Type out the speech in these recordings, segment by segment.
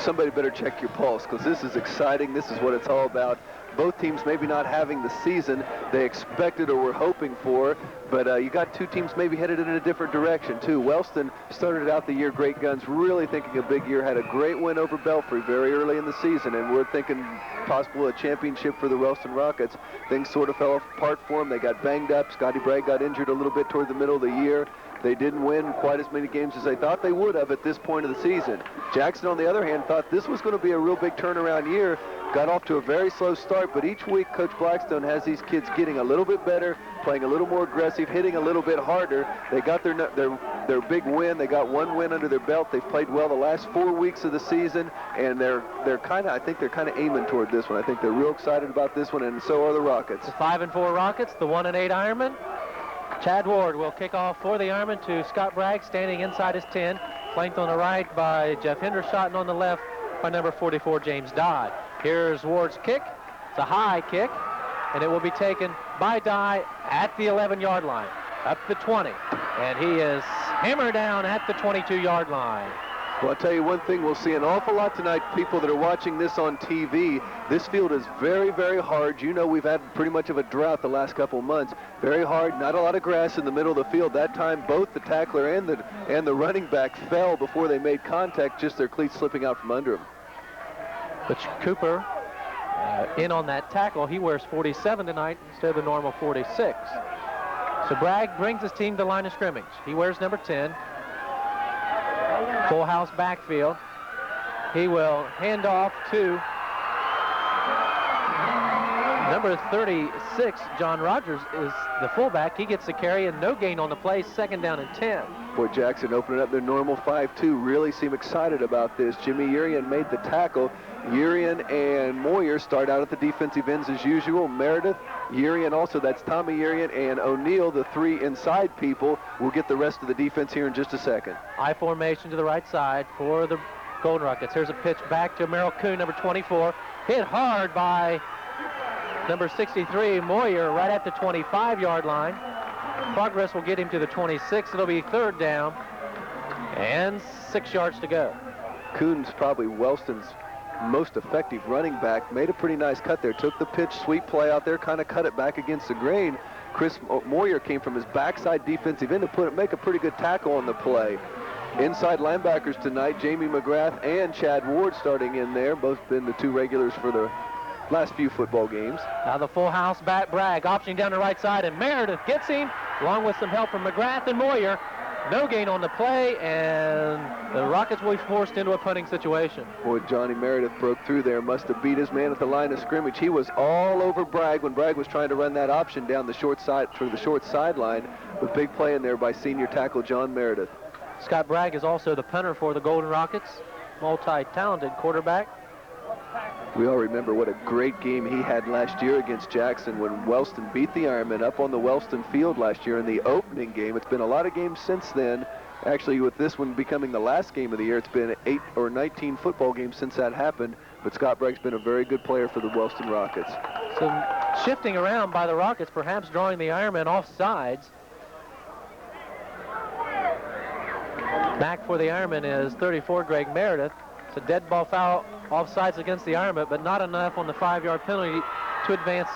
somebody better check your pulse, because this is exciting. This is what it's all about. Both teams maybe not having the season they expected or were hoping for, but you got two teams maybe headed in a different direction, too. Wellston started out the year great guns, really thinking a big year, had a great win over Belfry very early in the season, and we're thinking possible a championship for the Wellston Rockets. Things sort of fell apart for them. They got banged up. Scotty Bragg got injured a little bit toward the middle of the year. They didn't win quite as many games as they thought they would have at this point of the season. Jackson, on the other hand, thought this was going to be a real big turnaround year. Got off to a very slow start, but each week Coach Blackstone has these kids getting a little bit better, playing a little more aggressive, hitting a little bit harder. They got their big win. They got one win under their belt. They've played well the last 4 weeks of the season, and I think they're kind of aiming toward this one. I think they're real excited about this one, and so are the Rockets. The 5-4 Rockets, the 1-8 Ironmen. Chad Ward will kick off for the Ironmen to Scott Bragg, standing inside his 10, flanked on the right by Jeff Hendershot, and on the left by number 44, James Dodd. Here's Ward's kick. It's a high kick, and it will be taken by Dye at the 11-yard line, up the 20. And he is hammered down at the 22-yard line. Well, I'll tell you one thing, we'll see an awful lot tonight, people that are watching this on TV. This field is very, very hard. You know, we've had pretty much of a drought the last couple of months. Very hard, not a lot of grass in the middle of the field. That time, both the tackler and the running back fell before they made contact, just their cleats slipping out from under them. Butch Cooper in on that tackle. He wears 47 tonight instead of the normal 46. So Bragg brings his team to the line of scrimmage. He wears number 10. Full house backfield. He will hand off to number 36, John Rogers is the fullback. He gets the carry and no gain on the play, 2nd down and 10. Boy, Jackson opening up their normal 5-2. Really seem excited about this. Jimmy Urian made the tackle. Urian and Moyer start out at the defensive ends as usual. Meredith, Urian also, that's Tommy Urian, and O'Neill, the three inside people. We'll get the rest of the defense here in just a second. I formation to the right side for the Golden Rockets. Here's a pitch back to Merrill Kuhn, number 24. Hit hard by number 63, Moyer, right at the 25-yard line. Progress will get him to the 26. It'll be 3rd down and 6 yards to go. Kuhn's probably Wellston's most effective running back. Made a pretty nice cut there. Took the pitch, sweep play out there, kind of cut it back against the grain. Chris Moyer came from his backside defensive end to make a pretty good tackle on the play. Inside linebackers tonight, Jamie McGrath and Chad Ward starting in there. Both been the two regulars for the last few football games. Now the full house back, Bragg optioning down the right side, and Meredith gets him, along with some help from McGrath and Moyer. No gain on the play, and the Rockets will be forced into a punting situation. Boy, Johnny Meredith broke through there. Must have beat his man at the line of scrimmage. He was all over Bragg when Bragg was trying to run that option down the short side through the short sideline. With big play in there by senior tackle John Meredith. Scott Bragg is also the punter for the Golden Rockets, multi-talented quarterback. We all remember what a great game he had last year against Jackson when Wellston beat the Ironmen up on the Wellston field last year in the opening game. It's been a lot of games since then. Actually, with this one becoming the last game of the year, it's been 8 or 19 football games since that happened. But Scott Bragg's been a very good player for the Wellston Rockets. Some shifting around by the Rockets, perhaps drawing the Ironmen off sides. Back for the Ironmen is 34, Greg Meredith. It's a dead ball foul offsides against the Ironmen, but not enough on the 5-yard penalty to advance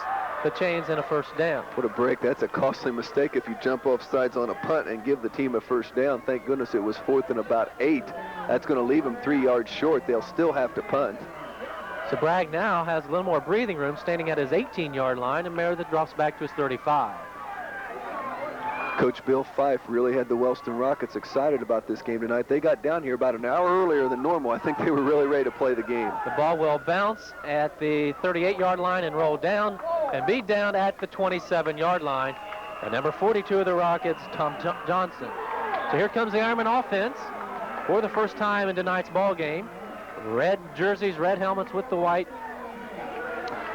the chains in a 1st down. What a break. That's a costly mistake if you jump off sides on a punt and give the team a 1st down. Thank goodness it was 4th and about 8. That's going to leave them 3 yards short. They'll still have to punt. So Bragg now has a little more breathing room, standing at his 18-yard line, and Meredith drops back to his 35. Coach Bill Fife really had the Wellston Rockets excited about this game tonight. They got down here about an hour earlier than normal. I think they were really ready to play the game. The ball will bounce at the 38-yard line and roll down and be down at the 27-yard line. And number 42 of the Rockets, Tom Johnson. So here comes the Ironman offense for the first time in tonight's ball game. Red jerseys, red helmets with the white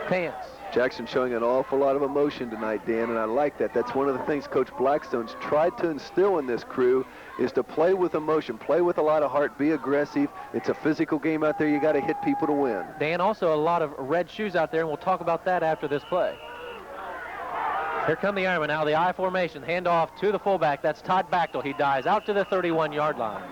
pants. Jackson showing an awful lot of emotion tonight, Dan, and I like that. That's one of the things Coach Blackstone's tried to instill in this crew is to play with emotion, play with a lot of heart, be aggressive. It's a physical game out there. You got to hit people to win. Dan, also a lot of red shoes out there, and we'll talk about that after this play. Here come the Ironmen now, the I formation, handoff to the fullback. That's Todd Bachtel. He dives out to the 31-yard line.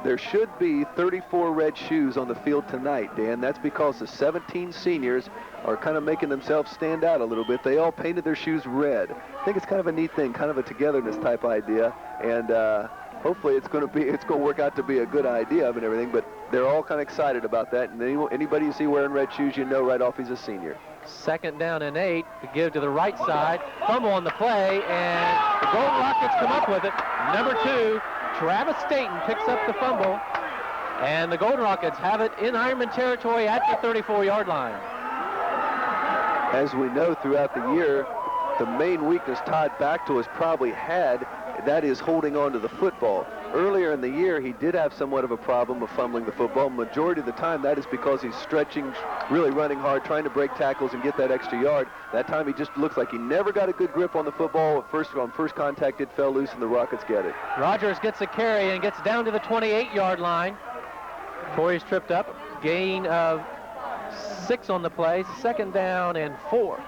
there should be 34 red shoes on the field tonight, Dan. That's because the 17 seniors are kind of making themselves stand out a little bit. They all painted their shoes red. I think it's kind of a neat thing, kind of a togetherness type idea, and hopefully it's going to work out to be a good idea and everything, but they're all kind of excited about that, and anybody you see wearing red shoes, you know right off he's a senior. 2nd down and 8 to give to the right side. Fumble on the play, and the Golden Rockets come up with it. Number 2, Travis Staten picks up the fumble, and the Golden Rockets have it in Ironman territory at the 34-yard line. As we know throughout the year, the main weakness Todd Bachtel has probably had, that is holding on to the football. Earlier in the year, he did have somewhat of a problem of fumbling the football. Majority of the time, that is because he's stretching, really running hard, trying to break tackles and get that extra yard. That time, he just looks like he never got a good grip on the football. On first contact, it fell loose, and the Rockets get it. Rogers gets a carry and gets down to the 28-yard line. Torrey's tripped up. Gain of 6 on the play. 2nd down and 4.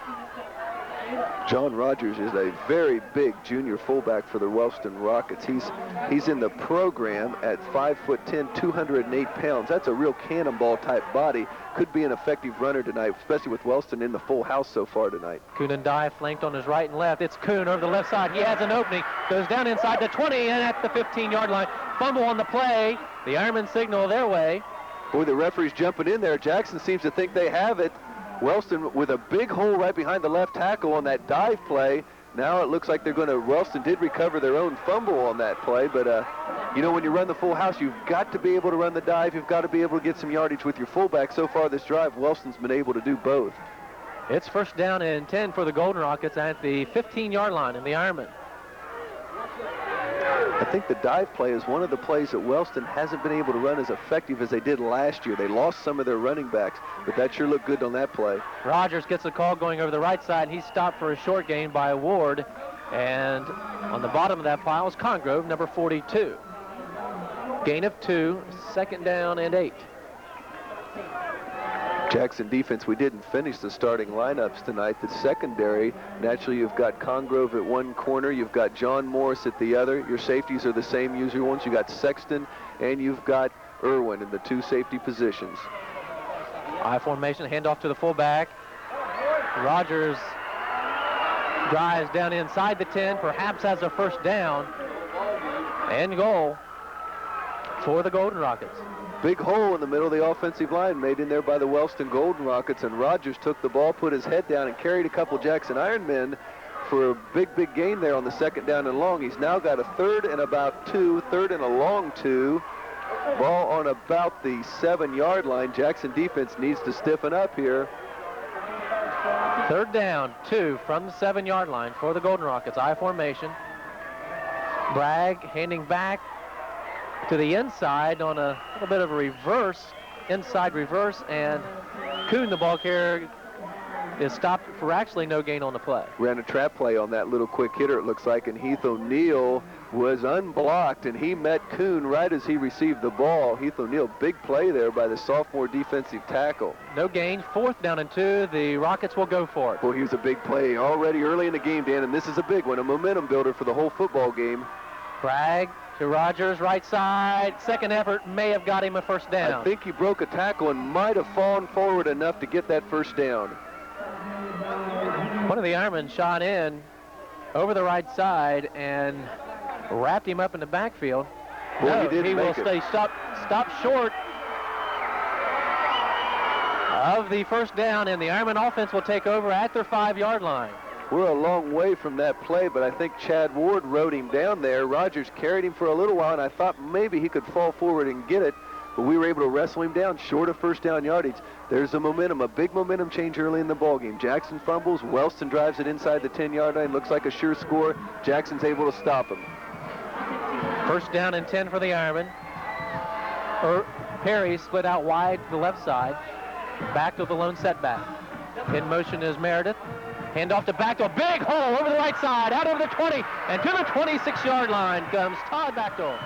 John Rogers is a very big junior fullback for the Wellston Rockets. He's in the program at 5'10", 208 pounds. That's a real cannonball type body. Could be an effective runner tonight, especially with Wellston in the full house so far tonight. Kuhn and Dye flanked on his right and left. It's Kuhn over the left side. He has an opening. Goes down inside the 20 and at the 15-yard line. Fumble on the play. The Ironmen signal their way. Boy, the referee's jumping in there. Jackson seems to think they have it. Wellston with a big hole right behind the left tackle on that dive play. Now it looks like Wellston did recover their own fumble on that play, but you know, when you run the full house, you've got to be able to run the dive. You've got to be able to get some yardage with your fullback. So far this drive, Wellston's been able to do both. It's 1st down and 10 for the Golden Rockets at the 15-yard line in the Ironman. I think the dive play is one of the plays that Wellston hasn't been able to run as effective as they did last year. They lost some of their running backs, but that sure looked good on that play. Rogers gets a call going over the right side, and he's stopped for a short gain by Ward. And on the bottom of that pile is Congrove, number 42. Gain of 2, 2nd down and 8. Jackson defense, we didn't finish the starting lineups tonight. The secondary, naturally you've got Congrove at one corner, you've got John Morris at the other. Your safeties are the same usual ones. You got Sexton and you've got Irwin in the 2 safety positions. I formation, handoff to the fullback. Rogers drives down inside the 10, perhaps has a 1st down and goal for the Golden Rockets. Big hole in the middle of the offensive line made in there by the Wellston Golden Rockets, and Rogers took the ball, put his head down, and carried a couple Jackson Ironmen for a big gain there on the 2nd down and long. He's now got a 3rd and about 2, 3rd and a long 2. Ball on about the 7-yard line. Jackson defense needs to stiffen up here. 3rd down, 2 from the 7-yard line for the Golden Rockets. I formation. Bragg handing back to the inside on a little bit of a reverse, inside reverse, and Kuhn, the ball carrier, is stopped for actually no gain on the play. Ran a trap play on that little quick hitter, it looks like, and Heath O'Neal was unblocked, and he met Kuhn right as he received the ball. Heath O'Neal, big play there by the sophomore defensive tackle. No gain, 4th down and 2. The Rockets will go for it. Well, he was a big play already early in the game, Dan, and this is a big one, a momentum builder for the whole football game. Bragg to Rogers, right side. 2nd effort may have got him a 1st down. I think he broke a tackle and might have fallen forward enough to get that 1st down. One of the Ironmen shot in over the right side and wrapped him up in the backfield. Boy, no, he didn't will make it. Stay stopped short of the 1st down, and the Ironman offense will take over at their 5-yard line. We're a long way from that play, but I think Chad Ward rode him down there. Rogers carried him for a little while, and I thought maybe he could fall forward and get it, but we were able to wrestle him down short of 1st down yardage. There's a momentum, a big momentum change early in the ballgame. Jackson fumbles, Wellston drives it inside the 10-yard line, looks like a sure score. Jackson's able to stop him. 1st down and 10 for the Ironmen. Perry split out wide to the left side, back to the lone setback. In motion is Meredith. Handoff to Bachtel, big hole over the right side, out over the 20, and to the 26-yard line comes Todd Bachtel.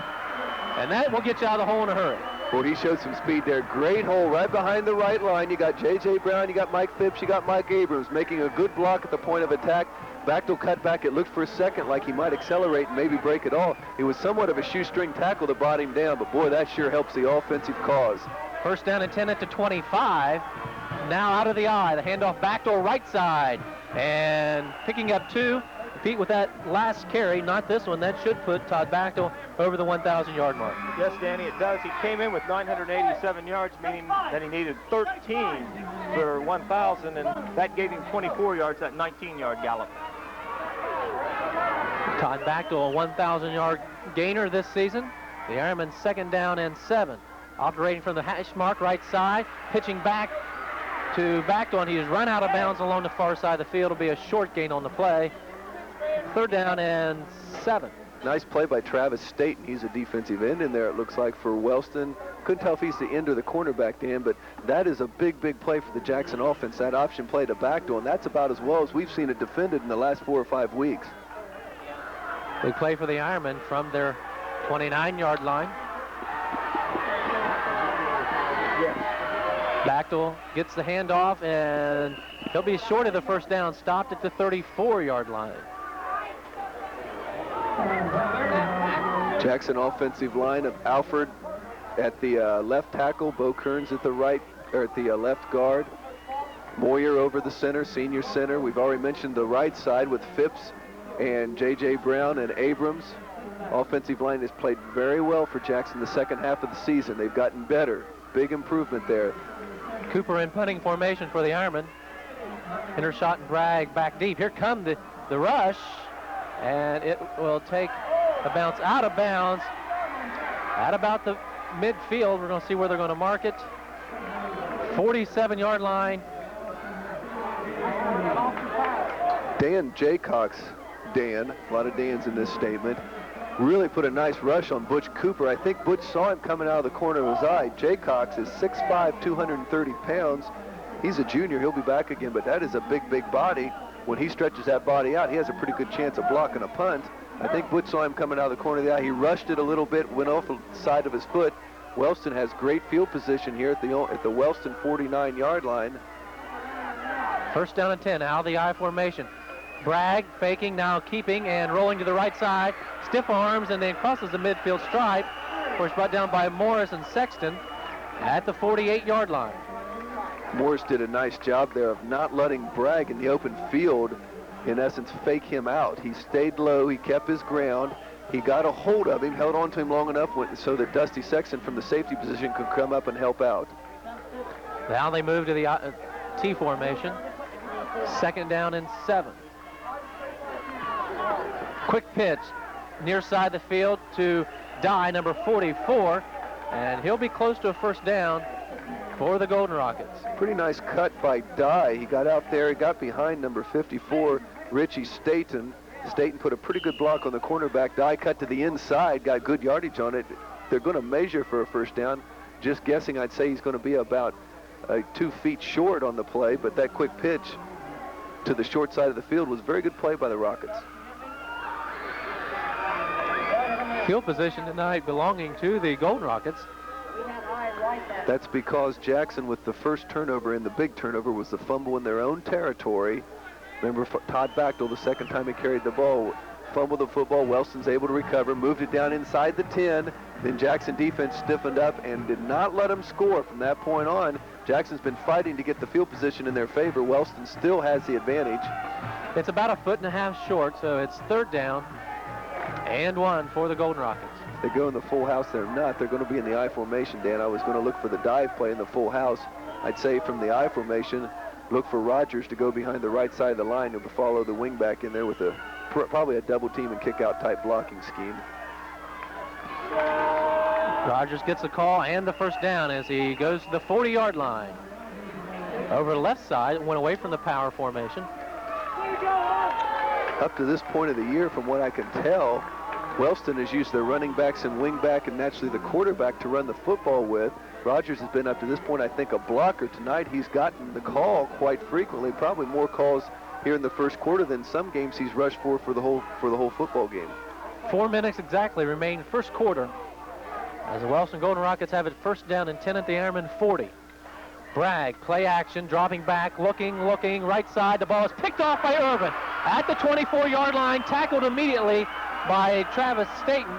And that will get you out of the hole in a hurry. Well, he showed some speed there. Great hole right behind the right line. You got J.J. Brown, you got Mike Phipps, you got Mike Abrams making a good block at the point of attack. Bachtel cut back. It looked for a second like he might accelerate and maybe break it all. It was somewhat of a shoestring tackle that brought him down, but boy, that sure helps the offensive cause. First down and 10 at the 25. Now out of the eye. The handoff Bachtel right side. And picking up 2. Pete, with that last carry, not this one, that should put Todd Bachtel over the 1,000-yard mark. Yes, Danny, it does. He came in with 987 yards, meaning that he needed 13 for 1,000, and that gave him 24 yards, that 19-yard gallop. Todd Bachtel, a 1,000-yard gainer this season. The Ironman second down and 7. Operating from the hash mark right side, pitching back to Bachtel, and he is run out of bounds along the far side of the field. It'll be a short gain on the play. Third down and 7. Nice play by Travis Staten. He's a defensive end in there, it looks like, for Wellston. Couldn't tell if he's the end or the cornerback, Dan, but that is a big, big play for the Jackson offense, that option play to Bachtel, and that's about as well as we've seen it defended in the last 4 or 5 weeks. Big play for the Ironmen from their 29-yard line. Bachtel gets the handoff, and he'll be short of the first down, stopped at the 34-yard line. Jackson offensive line of Alford at the left tackle, Bo Kearns at the right, or at the left guard. Moyer over the center, senior center. We've already mentioned the right side with Phipps and J.J. Brown and Abrams. Offensive line has played very well for Jackson the second half of the season. They've gotten better. Big improvement there. Cooper in punting formation for the Ironmen. Hendershot and Bragg back deep. Here come the rush, and it will take a bounce out of bounds at about the midfield. We're going to see where they're going to mark it. 47-yard line. Dan Jaycox, Dan, a lot of Dans in this statement, really put a nice rush on Butch Cooper. I think Butch saw him coming out of the corner of his eye. Jaycox is 6'5", 230 pounds. He's a junior. He'll be back again, but that is a big, big body. When he stretches that body out, he has a pretty good chance of blocking a punt. I think Butch saw him coming out of the corner of the eye. He rushed it a little bit, went off the side of his foot. Wellston has great field position here at the Wellston 49-yard line. First down and 10, out of the I formation. Bragg faking, now keeping, and rolling to the right side. Stiff arms, and then crosses the midfield stripe. Of course, brought down by Morris and Sexton at the 48-yard line. Morris did a nice job there of not letting Bragg in the open field, in essence, fake him out. He stayed low, he kept his ground, he got a hold of him, held on to him long enough so that Dusty Sexton from the safety position could come up and help out. Now they move to the T formation. Second down and 7. Quick pitch, near side of the field to Dye, number 44, and he'll be close to a first down for the Golden Rockets. Pretty nice cut by Dye. He got out there, he got behind number 54, Richie Staten. Staten put a pretty good block on the cornerback. Dye cut to the inside, got good yardage on it. They're going to measure for a first down. Just guessing, I'd say he's going to be about 2 feet short on the play, but that quick pitch to the short side of the field was a very good play by the Rockets. Field position tonight belonging to the Golden Rockets. That's because Jackson, with the first turnover and the big turnover, was the fumble in their own territory. Remember, Todd Bachtel, the second time he carried the ball, fumbled the football. Wellston's able to recover, moved it down inside the 10. Then Jackson defense stiffened up and did not let him score from that point on. Jackson's been fighting to get the field position in their favor. Wellston still has the advantage. It's about 1.5 feet short, so it's third down and 1 for the Golden Rockets. They go in the full house. They're not. They're going to be in the I formation, Dan. I was going to look for the dive play in the full house. I'd say from the I formation, look for Rogers to go behind the right side of the line and follow the wing back in there with probably a double team and kick out type blocking scheme. Rogers gets the call and the first down as he goes to the 40-yard line. Over the left side, went away from the power formation. Up to this point of the year, from what I can tell, Wellston has used their running backs and wing back and naturally the quarterback to run the football with. Rogers has been up to this point, I think, a blocker. Tonight he's gotten the call quite frequently, probably more calls here in the first quarter than some games he's rushed for the whole football game. 4 minutes exactly remain first quarter. as the Wellston Golden Rockets have it first down and 10 at the Ironman 40. Bragg, play action, dropping back, looking, right side. The ball is picked off by Irvin at the 24-yard line, tackled immediately by Travis Staten.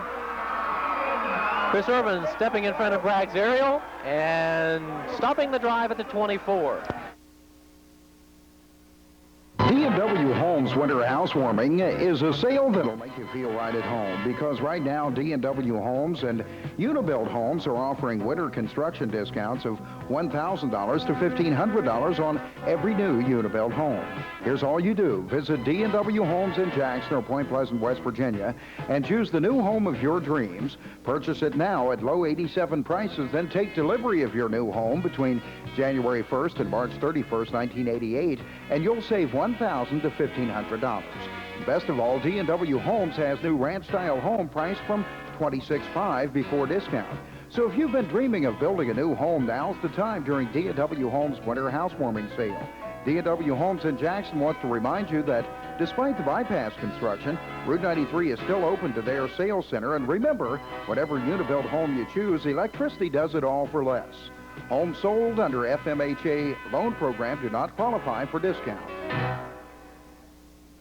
Chris Irvin stepping in front of Bragg's aerial and stopping the drive at the 24. D&W Homes Winter Housewarming is a sale that'll make you feel right at home, because right now D&W Homes and Unibuild Homes are offering winter construction discounts of $1,000 to $1,500 on every new Unibuild home. Here's all you do. Visit D&W Homes in Jackson or Point Pleasant, West Virginia, and choose the new home of your dreams. Purchase it now at low 87 prices, then take delivery of your new home between January 1st and March 31st, 1988, and you'll save $1,000 to $1,500. Best of all, D&W Homes has new ranch-style home priced from $26,500 before discount. So if you've been dreaming of building a new home, now's the time during D&W Homes Winter Housewarming Sale. D&W Homes in Jackson wants to remind you that despite the bypass construction, Route 93 is still open to their sales center. And remember, whatever Unibuild home you choose, electricity does it all for less. Homes sold under FMHA loan program do not qualify for discount.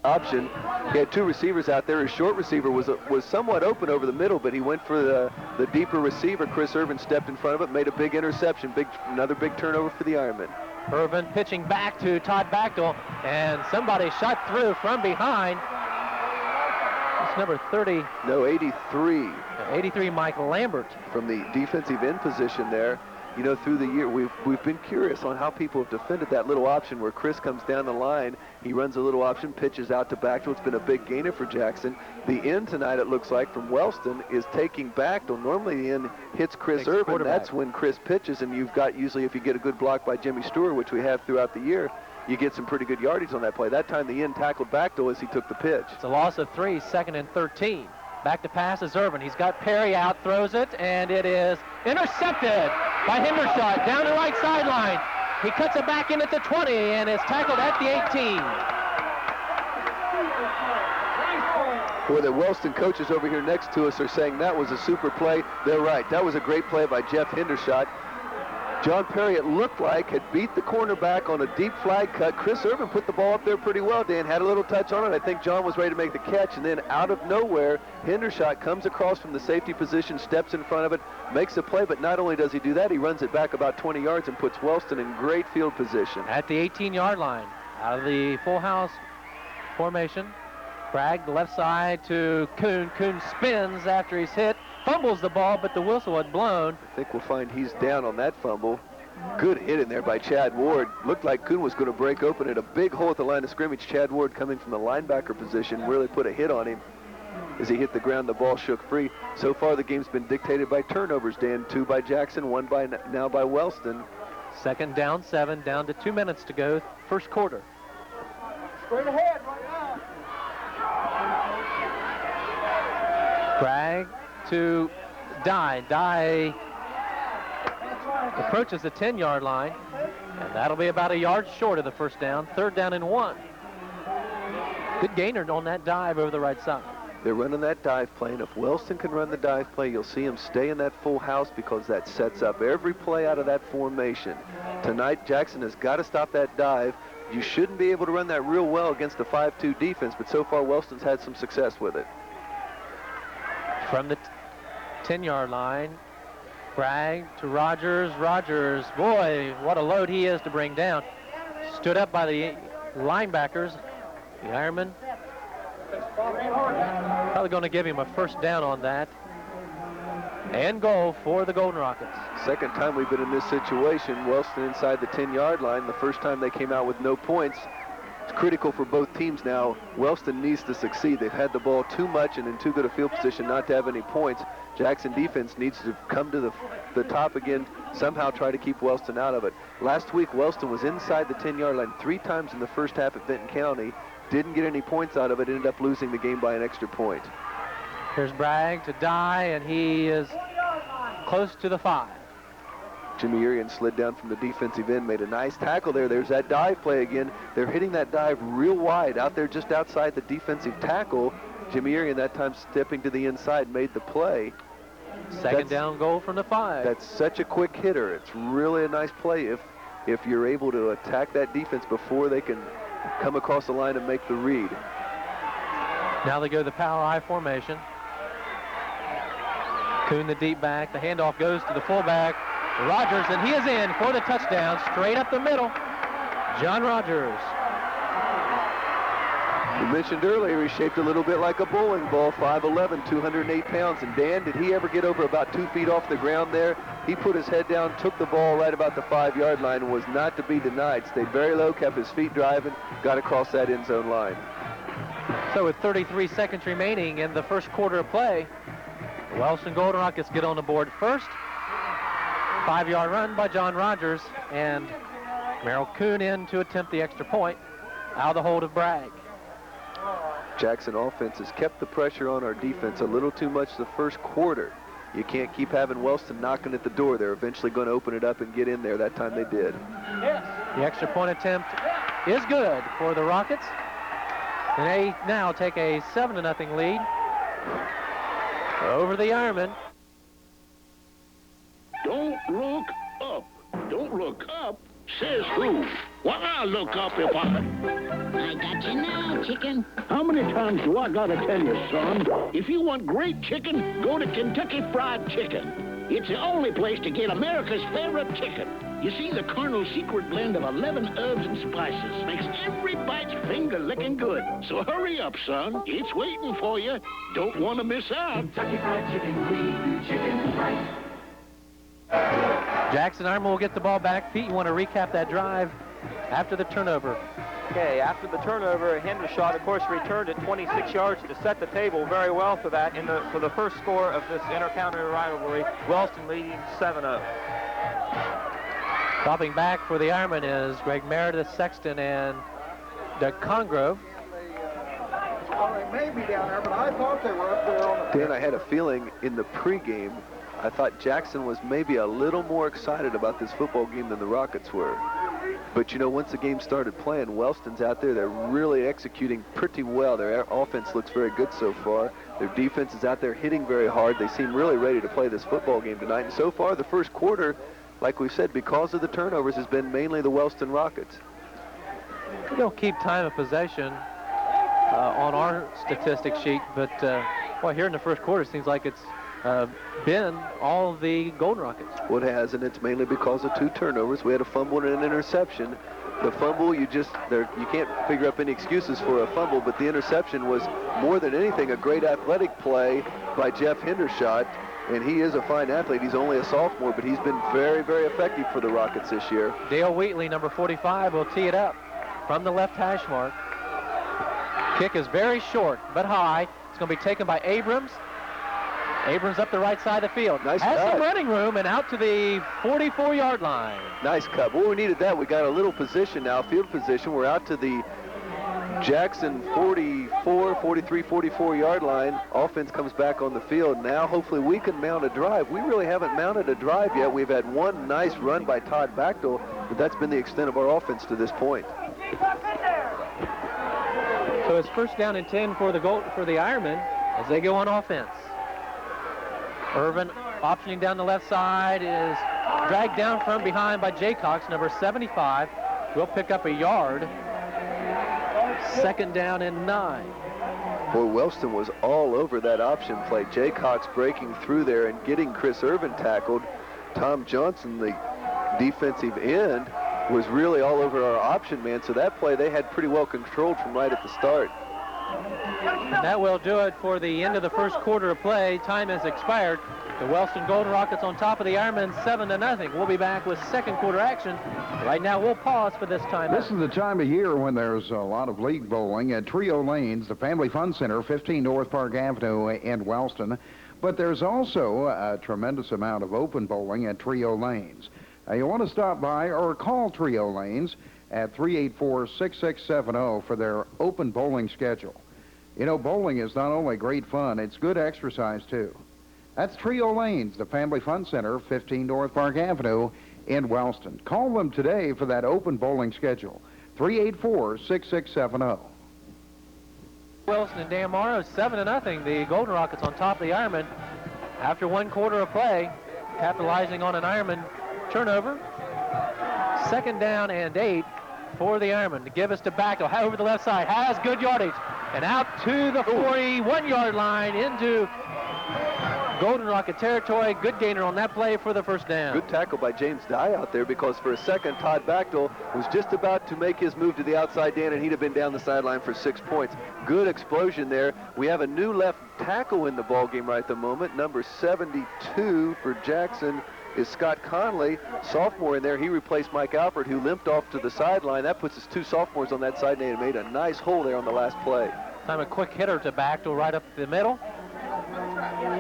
Option. He had two receivers out there. His short receiver was somewhat open over the middle, but he went for the deeper receiver. Chris Irvin stepped in front of it, made a big interception. Another big turnover for the Ironmen. Irvin pitching back to Todd Bachtel, and somebody shot through from behind. It's number 30. No, 83. 83, Mike Lambert. From the defensive end position there. You know, through the year, we've been curious on how people have defended that little option where Chris comes down the line, he runs a little option, pitches out to Bachtel. It's been a big gainer for Jackson. The end tonight, it looks like, from Wellston is taking Bachtel. Normally the end hits Chris Irvin. That's when Chris pitches, and you've got, usually if you get a good block by Jimmy Stewart, which we have throughout the year, you get some pretty good yardage on that play. That time the end tackled Bachtel as he took the pitch. It's a loss of 3, 2nd and 13. Back to pass is Irvin. He's got Perry out, throws it, and it is intercepted by Hendershot down the right sideline. He cuts it back in at the 20 and is tackled at the 18. Boy, the Wellston coaches over here next to us are saying that was a super play. They're right. That was a great play by Jeff Hendershot. John Perry, it looked like, had beat the cornerback on a deep flag cut. Chris Irvin put the ball up there pretty well, Dan. Had a little touch on it. I think John was ready to make the catch, and then out of nowhere, Hendershot comes across from the safety position, steps in front of it, makes a play, but not only does he do that, he runs it back about 20 yards and puts Wellston in great field position. At the 18-yard line, out of the full house formation, Bragg, the left side to Kuhn. Kuhn spins after he's hit, fumbles the ball, but the whistle had blown. I think we'll find he's down on that fumble. Good hit in there by Chad Ward. Looked like Kuhn was going to break open at a big hole at the line of scrimmage. Chad Ward, coming from the linebacker position, really put a hit on him. As he hit the ground, the ball shook free. So far, the game's been dictated by turnovers, Dan. 2 by Jackson, 1 now by Wellston. 2nd down, 7, down to 2 minutes to go, first quarter. Straight ahead right now. Bragg to Dye. Dye approaches the 10-yard line, and that'll be about a yard short of the first down. 3rd down and 1. Good gainer on that dive over the right side. They're running that dive play, and if Wellston can run the dive play, you'll see him stay in that full house because that sets up every play out of that formation. Tonight, Jackson has got to stop that dive. You shouldn't be able to run that real well against the 5-2 defense, but so far Wellston's had some success with it. From the 10-yard line, Bragg to Rogers. Rogers, boy, what a load he is to bring down. Stood up by the linebackers. The Ironman probably going to give him a first down on that. And goal for the Golden Rockets. Second time we've been in this situation. Wellston inside the 10-yard line. The first time they came out with no points. It's critical for both teams now. Wellston needs to succeed. They've had the ball too much and in too good a field position not to have any points. Jackson defense needs to come to the top again, somehow try to keep Wellston out of it. Last week, Wellston was inside the 10-yard line 3 times in the first half at Benton County. Didn't get any points out of it, ended up losing the game by an extra point. Here's Bragg to Dye, and he is close to the 5. Jimmy Urian slid down from the defensive end, made a nice tackle there. There's that dive play again. They're hitting that dive real wide out there just outside the defensive tackle. Jimmy Urian that time stepping to the inside made the play. Second down goal from the 5. That's such a quick hitter. It's really a nice play if you're able to attack that defense before they can come across the line and make the read. Now they go to the power I formation. Kuhn the deep back. The handoff goes to the fullback, Rogers, and he is in for the touchdown, straight up the middle. John Rogers. We mentioned earlier he's shaped a little bit like a bowling ball, 5'11", 208 pounds. And Dan, did he ever get over about 2 feet off the ground there? He put his head down, took the ball right about the 5-yard line, and was not to be denied. Stayed very low, kept his feet driving, got across that end zone line. So with 33 seconds remaining in the first quarter of play, the Wellston Golden Rockets get on the board first. 5-yard run by John Rogers, and Merrill Kuhn in to attempt the extra point out of the hold of Bragg. Jackson offense has kept the pressure on our defense a little too much the first quarter. You can't keep having Wellston knocking at the door. They're eventually going to open it up and get in there. That time they did. The extra point attempt is good for the Rockets. And they now take a 7-0 lead over the Ironmen. Don't look up. Don't look up, says who? Well, I'll look up if I got you now, chicken. How many times do I gotta tell you, son? If you want great chicken, go to Kentucky Fried Chicken. It's the only place to get America's favorite chicken. You see, the Colonel's secret blend of 11 herbs and spices makes every bite's finger-licking good. So hurry up, son. It's waiting for you. Don't want to miss out. Kentucky Fried Chicken, we do chicken right. Jackson Ironman will get the ball back. Pete, you want to recap that drive after the turnover? Okay, after the turnover, Hendershot, of course, returned at 26 yards to set the table very well for that for the first score of this inter-county rivalry. Wellston leading 7-0. Dropping back for the Ironman is Greg Meredith, Sexton, and Doug Congrove. Well, they may be down there, but I thought they were up there on the... Dan, I had a feeling in the pregame, I thought Jackson was maybe a little more excited about this football game than the Rockets were. But, you know, once the game started playing, Wellston's out there. They're really executing pretty well. Their offense looks very good so far. Their defense is out there hitting very hard. They seem really ready to play this football game tonight. And so far, the first quarter, like we said, because of the turnovers, has been mainly the Wellston Rockets. We don't keep time of possession on our statistics sheet, but well, here in the first quarter, it seems like it's been all the Golden Rockets. Well, it has, and it's mainly because of 2 turnovers. We had a fumble and an interception. The fumble, you can't figure up any excuses for a fumble, but the interception was more than anything a great athletic play by Jeff Hendershot, and he is a fine athlete. He's only a sophomore, but he's been very, very effective for the Rockets this year. Dale Wheatley, number 45, will tee it up from the left hash mark. Kick is very short, but high. It's going to be taken by Abrams. Abrams up the right side of the field. Nice Has cut. some running room and out to the 44-yard line. Nice cut. Well, we needed that. We got a little position now, field position. We're out to the Jackson 44, 43, 44-yard line. Offense comes back on the field. Now, hopefully, we can mount a drive. We really haven't mounted a drive yet. We've had one nice run by Todd Bachtel, but that's been the extent of our offense to this point. So it's first down and 10 for the Ironmen as they go on offense. Irvin optioning down the left side is dragged down from behind by Jaycox, number 75. Will pick up a yard. Second down and 9. Boy, Wellston was all over that option play. Jaycox breaking through there and getting Chris Irvin tackled. Tom Johnson, the defensive end, was really all over our option man. So that play they had pretty well controlled from right at the start. That will do it for the end of the first quarter of play. Time has expired. The Wellston Golden Rockets on top of the Ironmen 7-0. We'll be back with second quarter action. Right now we'll pause for this time. This is the time of year when there's a lot of league bowling at Trio Lanes, the Family Fun Center, 15 North Park Avenue in Wellston. But there's also a tremendous amount of open bowling at Trio Lanes. You want to stop by or call Trio Lanes at 384-6670 for their open bowling schedule. You know, bowling is not only great fun, it's good exercise, too. That's Trio Lanes, the Family Fun Center, 15 North Park Avenue in Wellston. Call them today for that open bowling schedule, 384-6670. Wellston and Dan Morrow 7-0. The Golden Rockets on top of the Ironmen. After 1 quarter of play, capitalizing on an Ironman turnover. 2nd down and 8 for the Ironman. To give us to Backel, over the left side, has good yardage. And out to the 41-yard line into Golden Rocket territory. Good gainer on that play for the first down. Good tackle by James Dye out there, because for a second, Todd Bactel was just about to make his move to the outside, Dan, and he'd have been down the sideline for 6 points. Good explosion there. We have a new left tackle in the ball game right at the moment. Number 72 for Jackson is Scott Conley, sophomore in there. He replaced Mike Alford, who limped off to the sideline. That puts his 2 sophomores on that side, and they made a nice hole there on the last play. Time a quick hitter to Bactel right up the middle.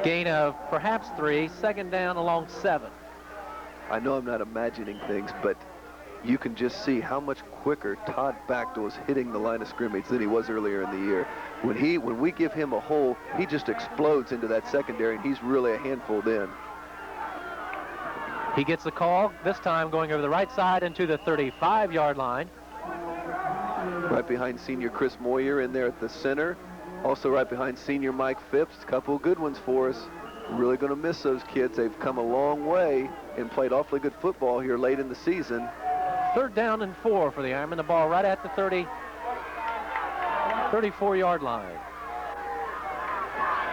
Gain of perhaps 3, 2nd down along 7. I know I'm not imagining things, but you can just see how much quicker Todd Bactel is hitting the line of scrimmage than he was earlier in the year. When we give him a hole, he just explodes into that secondary, and he's really a handful then. He gets the call, this time going over the right side into the 35-yard line. Right behind senior Chris Moyer in there at the center. Also right behind senior Mike Phipps. A couple of good ones for us. Really going to miss those kids. They've come a long way and played awfully good football here late in the season. 3rd down and 4 for the Ironman. The ball right at the 34-yard line.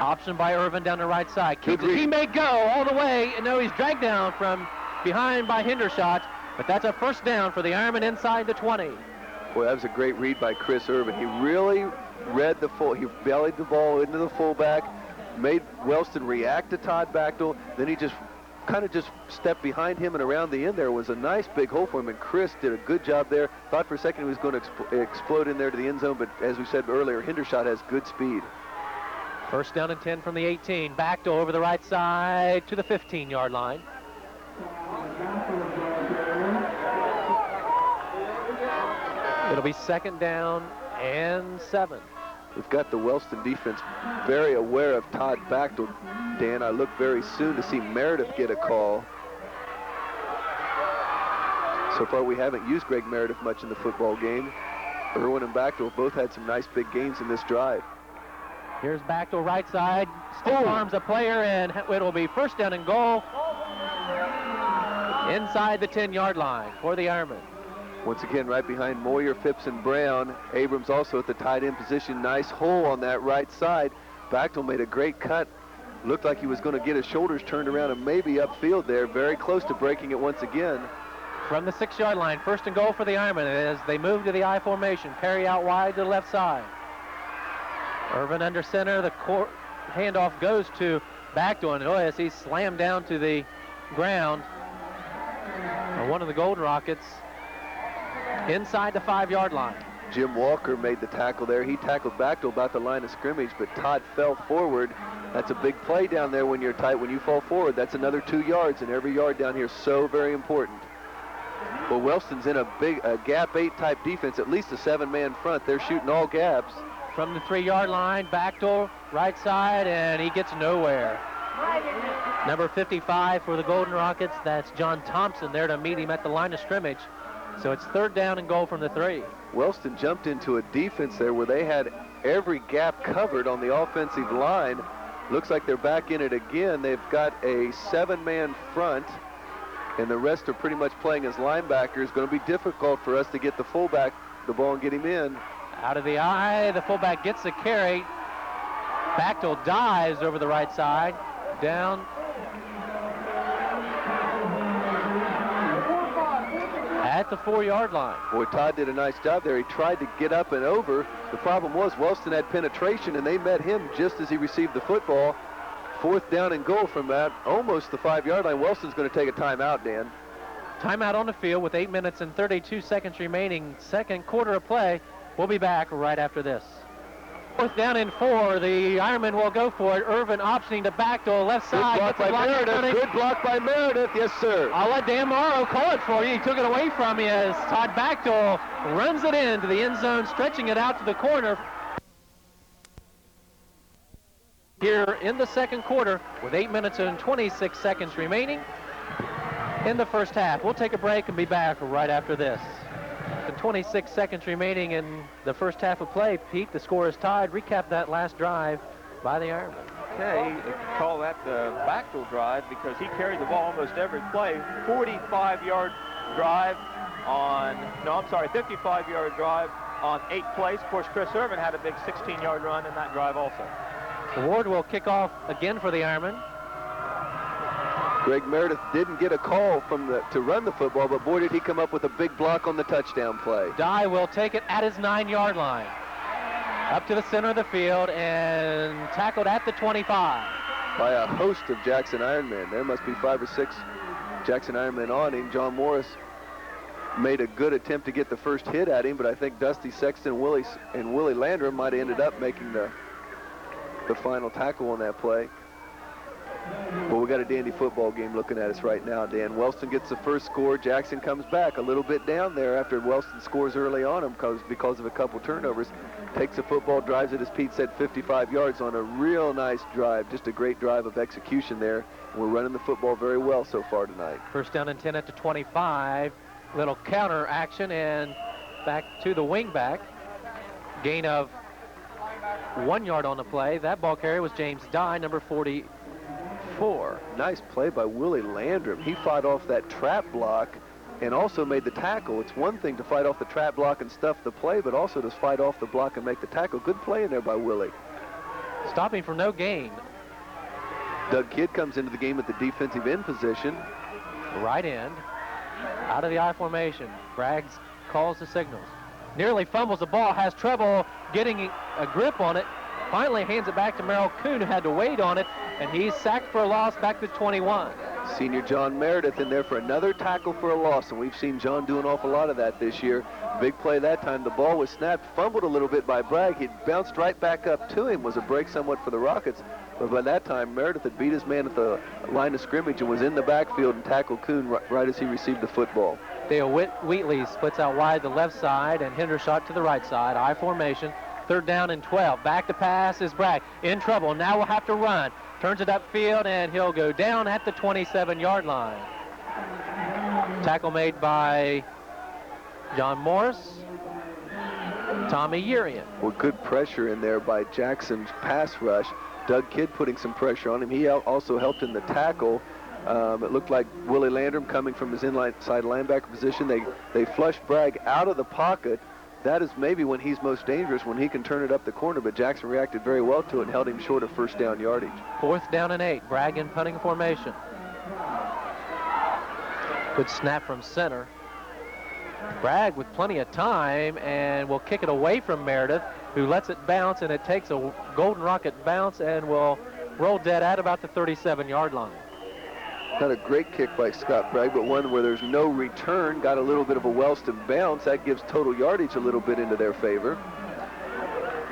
Option by Irvin down the right side. Kicks it. He may go all the way. And no, he's dragged down from behind by Hendershot. But that's a first down for the Ironman inside the 20. Boy, that was a great read by Chris Irvin. He really read he bellied the ball into the fullback, made Wellston react to Todd Bactel. Then he just kind of stepped behind him, and around the end there was a nice big hole for him, and Chris did a good job there. Thought for a second he was going to explode in there to the end zone, but as we said earlier, Hendershot has good speed. First down and 10 from the 18. Bactel over the right side to the 15-yard line. It'll be 2nd down and 7. We've got the Wellston defense very aware of Todd Bactel. Dan, I look very soon to see Meredith get a call. So far we haven't used Greg Meredith much in the football game. Irwin and Bactel both had some nice big gains in this drive. Here's Bactel right side, stiff arms a player, and it'll be first down and goal inside the 10-yard line for the Ironman. Once again, right behind Moyer, Phipps, and Brown. Abrams also at the tight end position. Nice hole on that right side. Bactel made a great cut. Looked like he was going to get his shoulders turned around and maybe upfield there. Very close to breaking it once again. From the 6-yard line, first and goal for the Ironman as they move to the I formation. Perry out wide to the left side. Irvin under center. The handoff goes to Bactel, and as he's slammed down to the ground. One of the Golden Rockets inside the 5-yard line. Jim Walker made the tackle there. He tackled Bactel about the line of scrimmage, but Todd fell forward. That's a big play down there when you're tight. When you fall forward, that's another 2 yards, and every yard down here is so very important. Well, Wellston's in a gap 8 type defense, at least a 7-man front. They're shooting all gaps. From the 3-yard line, Bactel right side, and he gets nowhere. Number 55 for the Golden Rockets, that's John Thompson there to meet him at the line of scrimmage. So it's 3rd down and goal from the 3. Wellston jumped into a defense there where they had every gap covered on the offensive line. Looks like they're back in it again. They've got a 7-man front, and the rest are pretty much playing as linebackers. Going to be difficult for us to get the fullback the ball and get him in. Out of the eye, the fullback gets the carry. Bactel dives over the right side, down. At the 4-yard line. Boy, Todd did a nice job there. He tried to get up and over. The problem was Wellston had penetration, and they met him just as he received the football. 4th down and goal from that, almost the 5-yard line. Wellston's going to take a timeout, Dan. Timeout on the field with 8 minutes and 32 seconds remaining. 2nd quarter of play. We'll be back right after this. 4th down and 4. The Ironman will go for it. Irvin optioning to Bactel, left side. Good block by Meredith. Good block by Meredith. Yes, sir. I'll let Dan Morrow call it for you. He took it away from you as Todd Bactel runs it into the end zone, stretching it out to the corner. Here in the 2nd quarter with 8 minutes and 26 seconds remaining in the first half. We'll take a break and be back right after this. And 26 seconds remaining in the first half of play. Pete, the score is tied. Recap that last drive by the Ironmen. Okay, if you call that the backdoor drive, because he carried the ball almost every play. 45-yard drive on, 55-yard drive on 8 plays. Of course, Chris Irvin had a big 16-yard run in that drive also. Ward will kick off again for the Ironmen. Greg Meredith didn't get a call to run the football, but boy, did he come up with a big block on the touchdown play. Dye will take it at his 9-yard line. Up to the center of the field and tackled at the 25. By a host of Jackson Ironmen. There must be 5 or 6 Jackson Ironmen on him. John Morris made a good attempt to get the first hit at him, but I think Dusty Sexton and Willie Landrum might have ended up making the final tackle on that play. Well, we got a dandy football game looking at us right now, Dan. Wellston gets the first score. Jackson comes back a little bit down there after Wellston scores early on him because of a couple turnovers. Takes the football, drives it, as Pete said, 55 yards on a real nice drive. Just a great drive of execution there. We're running the football very well so far tonight. First down and 10 at the 25. Little counter action and back to the wing back. Gain of 1 yard on the play. That ball carrier was James Dye, number 44. Nice play by Willie Landrum. He fought off that trap block and also made the tackle. It's one thing to fight off the trap block and stuff the play, but also to fight off the block and make the tackle. Good play in there by Willie. Stopping for no gain. Doug Kidd comes into the game at the defensive end position. Right end. Out of the I formation. Braggs calls the signals. Nearly fumbles the ball, has trouble getting a grip on it. Finally hands it back to Merrill Kuhn, who had to wait on it, and he's sacked for a loss back to 21. Senior John Meredith in there for another tackle for a loss, and we've seen John do an awful lot of that this year. Big play that time. The ball was snapped, fumbled a little bit by Bragg. He bounced right back up to him. Was a break somewhat for the Rockets, but by that time Meredith had beat his man at the line of scrimmage and was in the backfield and tackled Kuhn right as he received the football. Dale Wheatley splits out wide the left side and Hendershot to the right side. I formation. 3rd down and 12. Back to pass is Bragg. In trouble. Now we'll have to run. Turns it upfield, and he'll go down at the 27-yard line. Tackle made by John Morris. Tommy Urian. Well, good pressure in there by Jackson's pass rush. Doug Kidd putting some pressure on him. He also helped in the tackle. It looked like Willie Landrum coming from his inside linebacker position. They flushed Bragg out of the pocket. That is maybe when he's most dangerous, when he can turn it up the corner, but Jackson reacted very well to it and held him short of 1st down yardage. 4th down and 8. Bragg in punting formation. Good snap from center. Bragg with plenty of time and will kick it away from Meredith, who lets it bounce, and it takes a Golden Rocket bounce and will roll dead at about the 37-yard line. Not a great kick by Scott Bragg, but one where there's no return. Got a little bit of a Wellston bounce. That gives total yardage a little bit into their favor.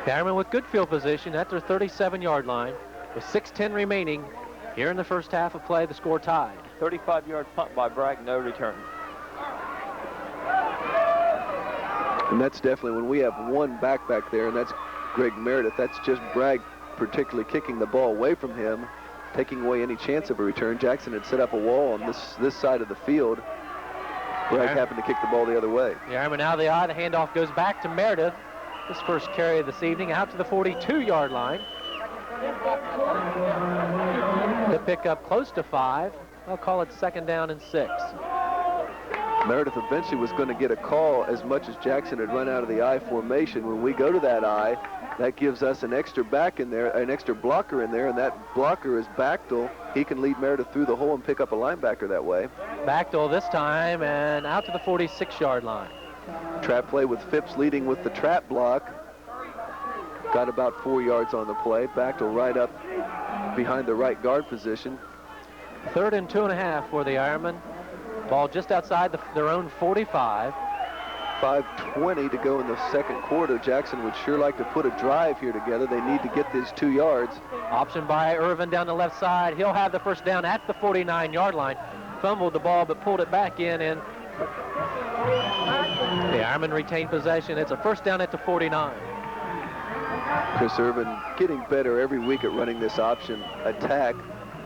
Ironmen with good field position at their 37-yard line with 6:10 remaining here in the first half of play. The score tied. 35-yard punt by Bragg, no return. And that's definitely when we have one back there, and that's Greg Meredith. That's just Bragg particularly kicking the ball away from him, taking away any chance of a return. Jackson had set up a wall on this side of the field. Bragg happened to kick the ball the other way. The Ironmen out of the eye. The handoff goes back to Meredith. His first carry of this evening out to the 42-yard line. To pick up close to 5. I'll call it 2nd down and 6. Meredith eventually was going to get a call as much as Jackson had run out of the I formation. When we go to that I, that gives us an extra back in there, an extra blocker in there, and that blocker is Bachtel. He can lead Meredith through the hole and pick up a linebacker that way. Bachtel this time and out to the 46-yard line. Trap play with Phipps leading with the trap block. Got about 4 yards on the play. Bachtel right up behind the right guard position. 3rd and 2.5 for the Ironmen. Ball just outside their own 45. 5:20 to go in the 2nd quarter. Jackson would sure like to put a drive here together. They need to get these 2 yards. Option by Irvin down the left side. He'll have the first down at the 49-yard line. Fumbled the ball but pulled it back in, and the Ironmen retain possession. It's a first down at the 49. Chris Irvin getting better every week at running this option attack.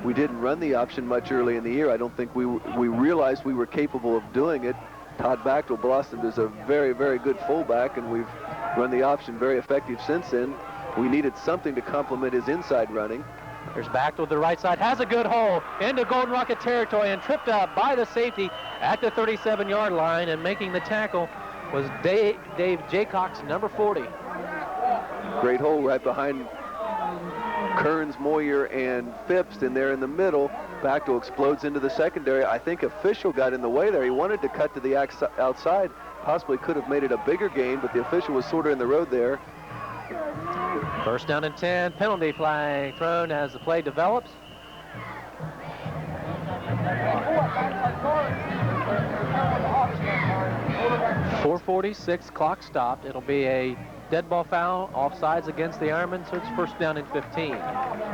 We didn't run the option much early in the year. I don't think we realized we were capable of doing it. Todd Bachtel blossomed as a very, very good fullback, and we've run the option very effective since then. We needed something to complement his inside running. There's back to the right side, has a good hole into Golden Rocket territory and tripped up by the safety at the 37-yard line, and making the tackle was Dave Jaycox, number 40. Great hole right behind Kearns, Moyer, and Phipps, and there in the middle. Bachtel explodes into the secondary. I think official got in the way there. He wanted to cut to the outside. Possibly could have made it a bigger gain, but the official was sort of in the road there. First down and 10, penalty flag thrown as the play develops. .446, clock stopped. It'll be a dead ball foul, offsides against the Ironmen, so it's first down and 15.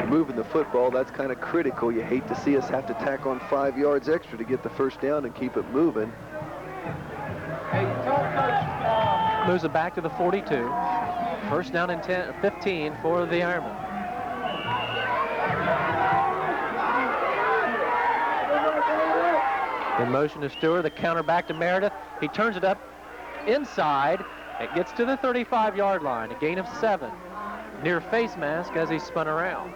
Moving the football, that's kind of critical. You hate to see us have to tack on 5 yards extra to get the first down and keep it moving. Moves it back to the 42. First down and 15 for the Ironmen. In motion to Stewart, the counter back to Meredith. He turns it up inside. It gets to the 35-yard line, a gain of 7. Near face mask as he spun around.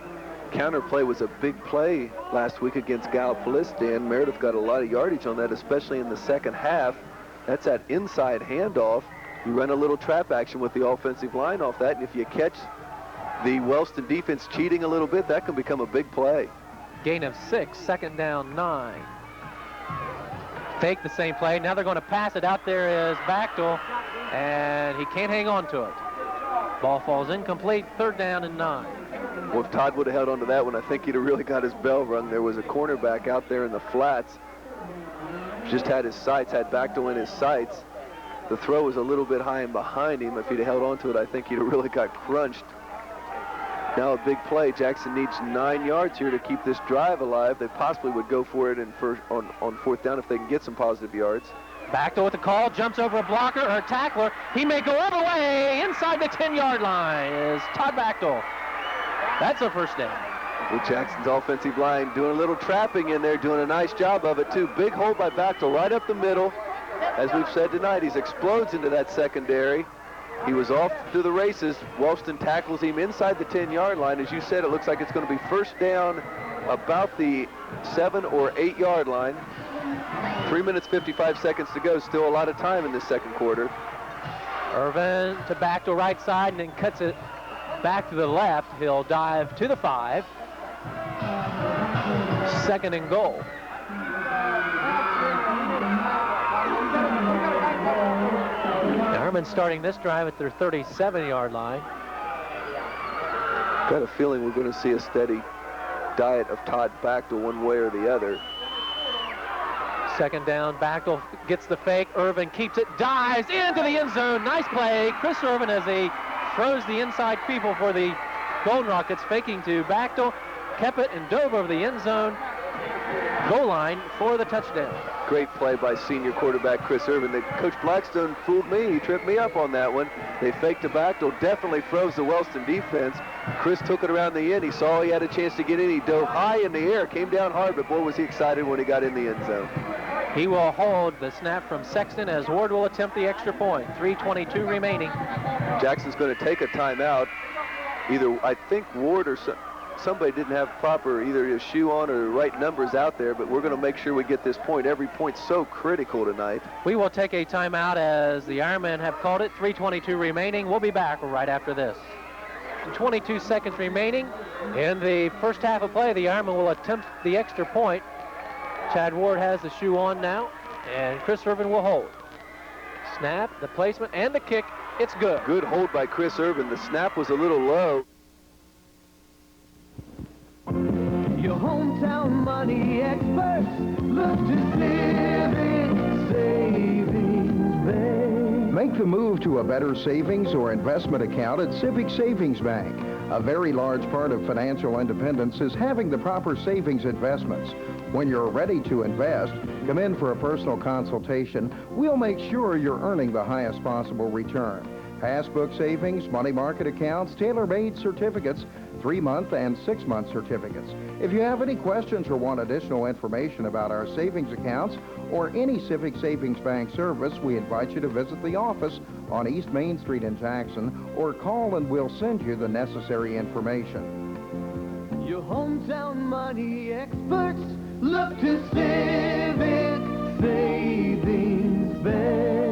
Counter play was a big play last week against Gallipolis. Dan Meredith got a lot of yardage on that, especially in the second half. That's that inside handoff. You run a little trap action with the offensive line off that, and if you catch the Wellston defense cheating a little bit, that can become a big play. Gain of 6, second down 9. Fake the same play. Now they're going to pass it. Out there is Bachtel, and he can't hang on to it. Ball falls incomplete, third down and 9. Well, if Todd would have held on to that one, I think he'd have really got his bell rung. There was a cornerback out there in the flats. Just had his sights, had Bachtel in his sights. The throw was a little bit high and behind him. If he'd have held on to it, I think he'd have really got crunched. Now a big play. Jackson needs 9 yards here to keep this drive alive. They possibly would go for it on fourth down if they can get some positive yards. Bachtel with the call, jumps over a blocker or a tackler. He may go all the way inside the 10-yard line is Todd Bachtel. That's a first down. Well, Jackson's offensive line doing a little trapping in there, doing a nice job of it too. Big hole by Bachtel right up the middle. As we've said tonight, he explodes into that secondary. He was off to the races. Wellston tackles him inside the 10-yard line. As you said, it looks like it's going to be first down about the 7 or 8 yard line. 3 minutes, 55 seconds to go. Still a lot of time in this second quarter. Irvin to Bachtel right side and then cuts it back to the left. He'll dive to the 5. Second and goal. Ironmen starting this drive at their 37-yard line. Got a feeling we're going to see a steady diet of Todd Bachtel one way or the other. Second down, Bachtel gets the fake. Irvin keeps it, dives into the end zone. Nice play. Chris Irvin as he throws the inside people for the Golden Rockets, faking to Bachtel, kept it and dove over the end zone. Goal line for the touchdown. Great play by senior quarterback Chris Irvin. Coach Blackstone fooled me. He tripped me up on that one. They faked to Bachtel, definitely froze the Wellston defense. Chris took it around the end. He saw he had a chance to get in. He dove high in the air, came down hard, but boy, was he excited when he got in the end zone. He will hold the snap from Sexton as Ward will attempt the extra point. 3:22 remaining. Jackson's going to take a timeout. Either, I think Ward or somebody didn't have proper either his shoe on or the right numbers out there, but we're going to make sure we get this point. Every point's so critical tonight. We will take a timeout as the Ironmen have called it. 3:22 remaining. We'll be back right after this. 22 seconds remaining. In the first half of play, the Ironmen will attempt the extra point. Chad Ward has the shoe on now, and Chris Irvin will hold. Snap, the placement, and the kick. It's good. Good hold by Chris Irvin. The snap was a little low. Your hometown money experts look to Civic Savings Bank. Make the move to a better savings or investment account at Civic Savings Bank. A very large part of financial independence is having the proper savings investments. When you're ready to invest, come in for a personal consultation. We'll make sure you're earning the highest possible return. Passbook savings, money market accounts, tailor-made certificates, 3-month and 6-month certificates. If you have any questions or want additional information about our savings accounts or any Civic Savings Bank service, we invite you to visit the office on East Main Street in Jackson or call and we'll send you the necessary information. Your hometown money experts look to Civic Savings Bank.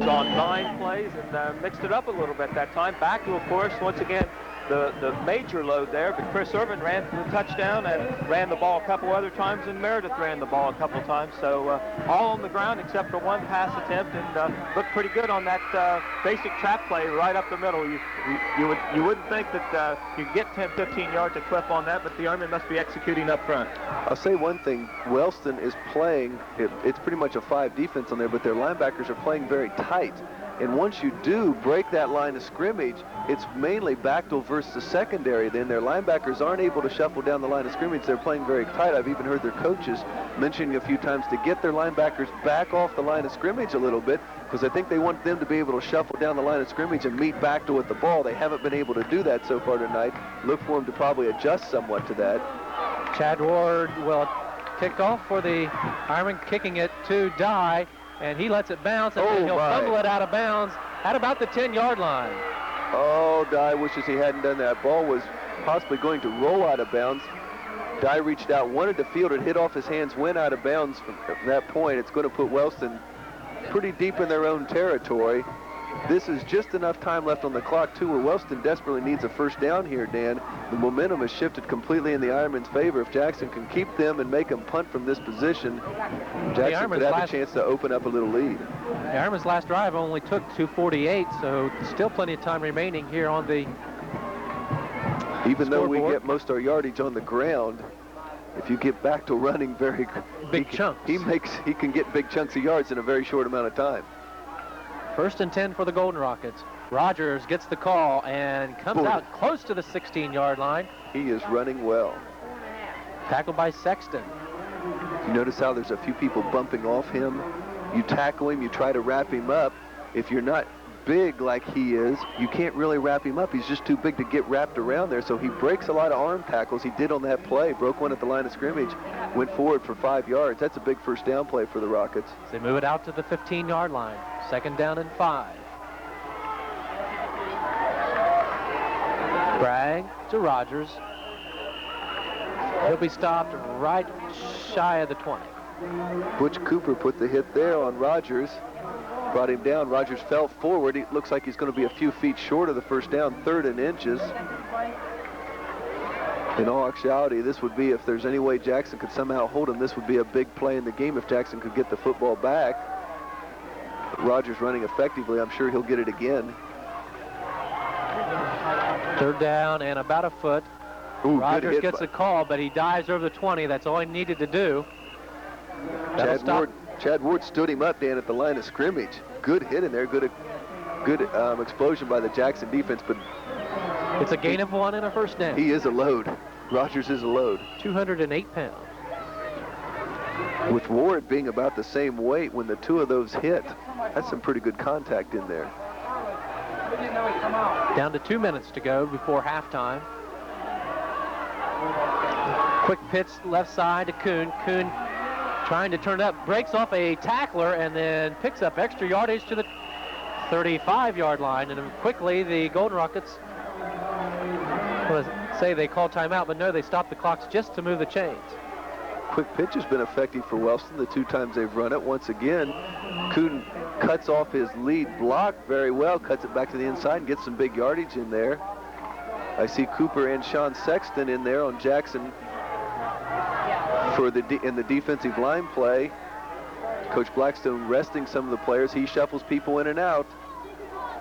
On 9 plays and mixed it up a little bit that time. Back to, of course, once again, the major load there, but Chris Irvin ran for the touchdown and ran the ball a couple other times, and Meredith ran the ball a couple times. So all on the ground except for one pass attempt, and looked pretty good on that basic trap play right up the middle. You wouldn't think that you could get 10, 15 yards a clip on that, but the Army must be executing up front. I'll say one thing. Wellston is playing, it's pretty much a 5 defense on there, but their linebackers are playing very tight. And once you do break that line of scrimmage, it's mainly backfield versus the secondary. Then their linebackers aren't able to shuffle down the line of scrimmage. They're playing very tight. I've even heard their coaches mentioning a few times to get their linebackers back off the line of scrimmage a little bit, because I think they want them to be able to shuffle down the line of scrimmage and meet backfield with the ball. They haven't been able to do that so far tonight. Look for them to probably adjust somewhat to that. Chad Ward will kick off for the Ironman, kicking it to Dye, and he lets it bounce, and then he'll fumble it out of bounds at about the 10-yard line. Oh, Dye wishes he hadn't done that. Ball was possibly going to roll out of bounds. Dye reached out, wanted to field it, hit off his hands, went out of bounds from that point. It's going to put Wellston pretty deep in their own territory. This is just enough time left on the clock, too, where Wellston desperately needs a first down here, Dan. The momentum has shifted completely in the Ironman's favor. If Jackson can keep them and make them punt from this position, Jackson could have a chance to open up a little lead. The Ironman's last drive only took 2:48, so still plenty of time remaining here on the Even though we scoreboard. get most of our yardage on the ground, if you get back to running very big chunks, he can get big chunks of yards in a very short amount of time. 1st and 10 for the Golden Rockets. Rogers gets the call and comes out close to the 16-yard line. He is running well. Tackled by Sexton. You notice how there's a few people bumping off him. You tackle him, you try to wrap him up. If you're not big like he is, you can't really wrap him up. He's just too big to get wrapped around there, so he breaks a lot of arm tackles. He did on that play, broke one at the line of scrimmage, went forward for 5 yards. That's a big first down play for the Rockets. They move it out to the 15-yard line. 2nd down and 5. Bragg to Rogers. He'll be stopped right shy of the 20. Butch Cooper put the hit there on Rogers. Brought him down. Rogers fell forward. It looks like he's going to be a few feet short of the first down, 3rd and inches. In all actuality, this would be, if there's any way Jackson could somehow hold him, this would be a big play in the game if Jackson could get the football back. But Rogers running effectively. I'm sure he'll get it again. 3rd down and about a foot. Ooh, Rogers gets a call, but he dives over the 20. That's all he needed to do. Chad Ward stood him up, Dan, at the line of scrimmage. Good hit in there. Good explosion by the Jackson defense, but it's a gain of 1 and a first down. He is a load. Rogers is a load. 208 pounds. With Ward being about the same weight when the two of those hit, that's some pretty good contact in there. Down to 2 minutes to go before halftime. Quick pitch left side to Kuhn. Kuhn trying to turn it up, breaks off a tackler, and then picks up extra yardage to the 35-yard line. And then quickly, the Golden Rockets, say they called timeout, but no, they stopped the clocks just to move the chains. Quick pitch has been effective for Wellston the 2 times they've run it. Once again, Kuhn cuts off his lead block very well, cuts it back to the inside and gets some big yardage in there. I see Cooper and Sean Sexton in there on Jackson for in the defensive line play. Coach Blackstone resting some of the players. He shuffles people in and out.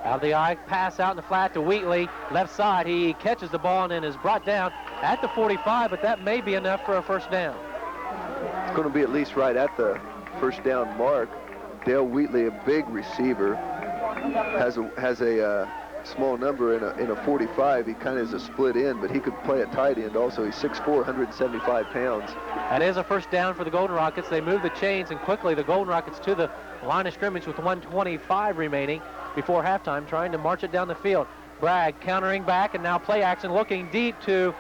Out of the eye, pass out in the flat to Wheatley, left side. He catches the ball and then is brought down at the 45, but that may be enough for a first down. It's going to be at least right at the first down mark. Dale Wheatley, a big receiver, has a small number in a 45. He kind of is a split end, but he could play at tight end also. He's 6'4", 175 pounds. That is a first down for the Golden Rockets. They move the chains, and quickly the Golden Rockets to the line of scrimmage with 1:25 remaining before halftime, trying to march it down the field. Bragg countering back, and now play action, looking deep to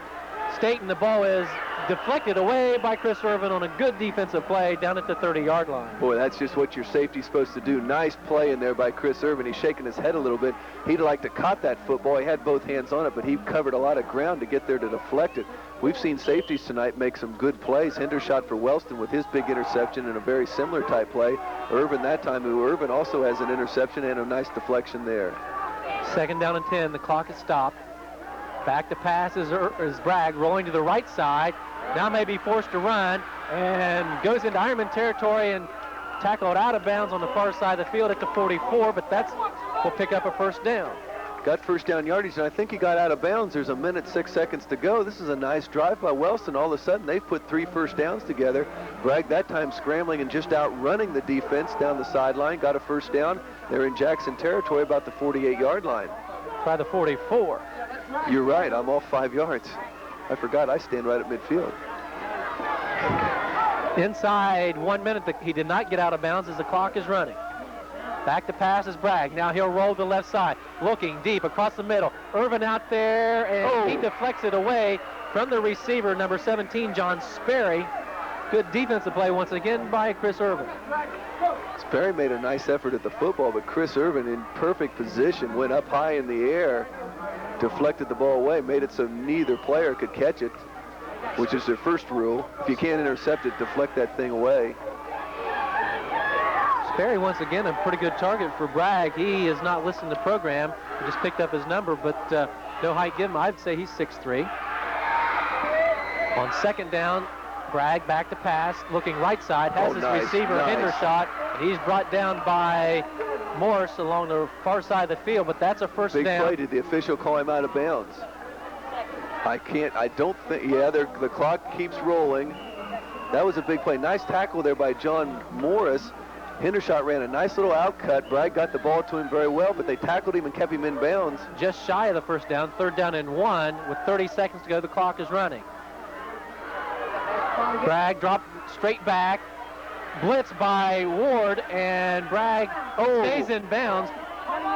Staten. The ball is deflected away by Chris Irvin on a good defensive play down at the 30-yard line. Boy, that's just what your safety's supposed to do. Nice play in there by Chris Irvin. He's shaking his head a little bit. He'd like to caught that football. He had both hands on it, but he covered a lot of ground to get there to deflect it. We've seen safeties tonight make some good plays. Hendershot for Wellston with his big interception and a very similar type play. Irvin that time, who Irvin also has an interception and a nice deflection there. 2nd down and 10. The clock is stopped. Back to pass is Bragg, rolling to the right side. Now may be forced to run and goes into Ironman territory and tackled out of bounds on the far side of the field at the 44, but will pick up a first down. Got first down yardage, and I think he got out of bounds. There's a minute, 6 seconds to go. This is a nice drive by Wellston. All of a sudden, they've put 3 first downs together. Bragg that time scrambling and just outrunning the defense down the sideline. Got a first down. They're in Jackson territory about the 48-yard line. By the 44. You're right. I'm off 5 yards. I forgot I stand right at midfield. Inside 1 minute, he did not get out of bounds as the clock is running. Back to pass is Bragg. Now he'll roll to the left side, looking deep across the middle. Irvin out there, and he deflects it away from the receiver, number 17, John Sperry. Good defensive play once again by Chris Irvin. Sperry made a nice effort at the football, but Chris Irvin in perfect position, went up high in the air, deflected the ball away, made it so neither player could catch it, which is their first rule. If you can't intercept it, deflect that thing away. Sperry, once again, a pretty good target for Bragg. He is not listed in the program. He just picked up his number, but no height given. I'd say he's 6'3". On 2nd down, Bragg back to pass, looking right side, has his receiver Hendershot. He's brought down by Morse along the far side of the field, but that's a first down. Big play. Did the official call him out of bounds? I don't think, yeah, the clock keeps rolling. That was a big play. Nice tackle there by John Morris. Hendershot ran a nice little outcut. Bragg got the ball to him very well, but they tackled him and kept him in bounds. Just shy of the first down, 3rd down and 1. With 30 seconds to go, the clock is running. Bragg dropped straight back. Blitz by Ward, and Bragg stays in bounds,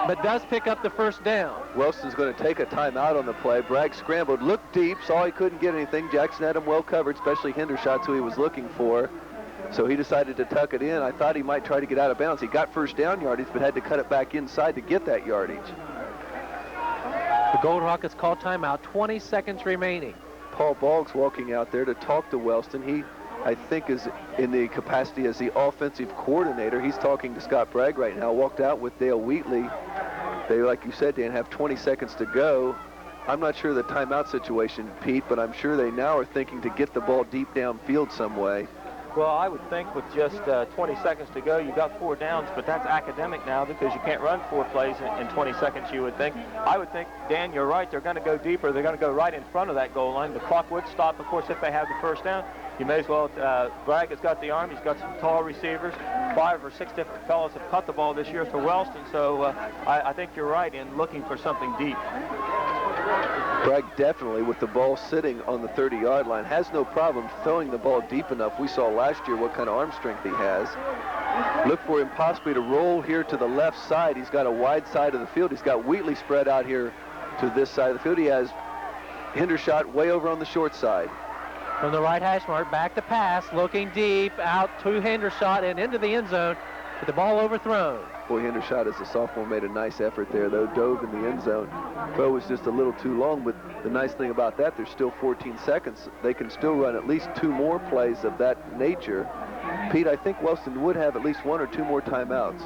but does pick up the first down. Wellston's going to take a timeout on the play. Bragg scrambled, looked deep, saw he couldn't get anything. Jackson had him well covered, especially Hendershot's who he was looking for. So he decided to tuck it in. I thought he might try to get out of bounds. He got first down yardage, but had to cut it back inside to get that yardage. The Gold Rockets call timeout, 20 seconds remaining. Paul Boggs walking out there to talk to Wellston. He, I think, is in the capacity as the offensive coordinator. He's talking to Scott Bragg right now. Walked out with Dale Wheatley. They, like you said, Dan, have 20 seconds to go. I'm not sure of the timeout situation, Pete, but I'm sure they now are thinking to get the ball deep downfield some way. Well, I would think with just 20 seconds to go, you got 4 downs, but that's academic now because you can't run 4 plays in 20 seconds, you would think. I would think, Dan, you're right. They're going to go deeper. They're going to go right in front of that goal line. The clock would stop, of course, if they have the first down. You may as well, Bragg has got the arm. He's got some tall receivers. 5 or 6 different fellows have caught the ball this year for Wellston, so I think you're right in looking for something deep. Bragg definitely, with the ball sitting on the 30-yard line, has no problem throwing the ball deep enough. We saw last year what kind of arm strength he has. Look for him possibly to roll here to the left side. He's got a wide side of the field. He's got Wheatley spread out here to this side of the field. He has Hendershot way over on the short side. From the right hash mark, back to pass, looking deep, out to Hendershot and into the end zone with the ball overthrown. Boy, Hendershot as a sophomore made a nice effort there, though, dove in the end zone. Throw was just a little too long, but the nice thing about that, there's still 14 seconds. They can still run at least 2 more plays of that nature. Pete, I think Wellston would have at least 1 or 2 more timeouts.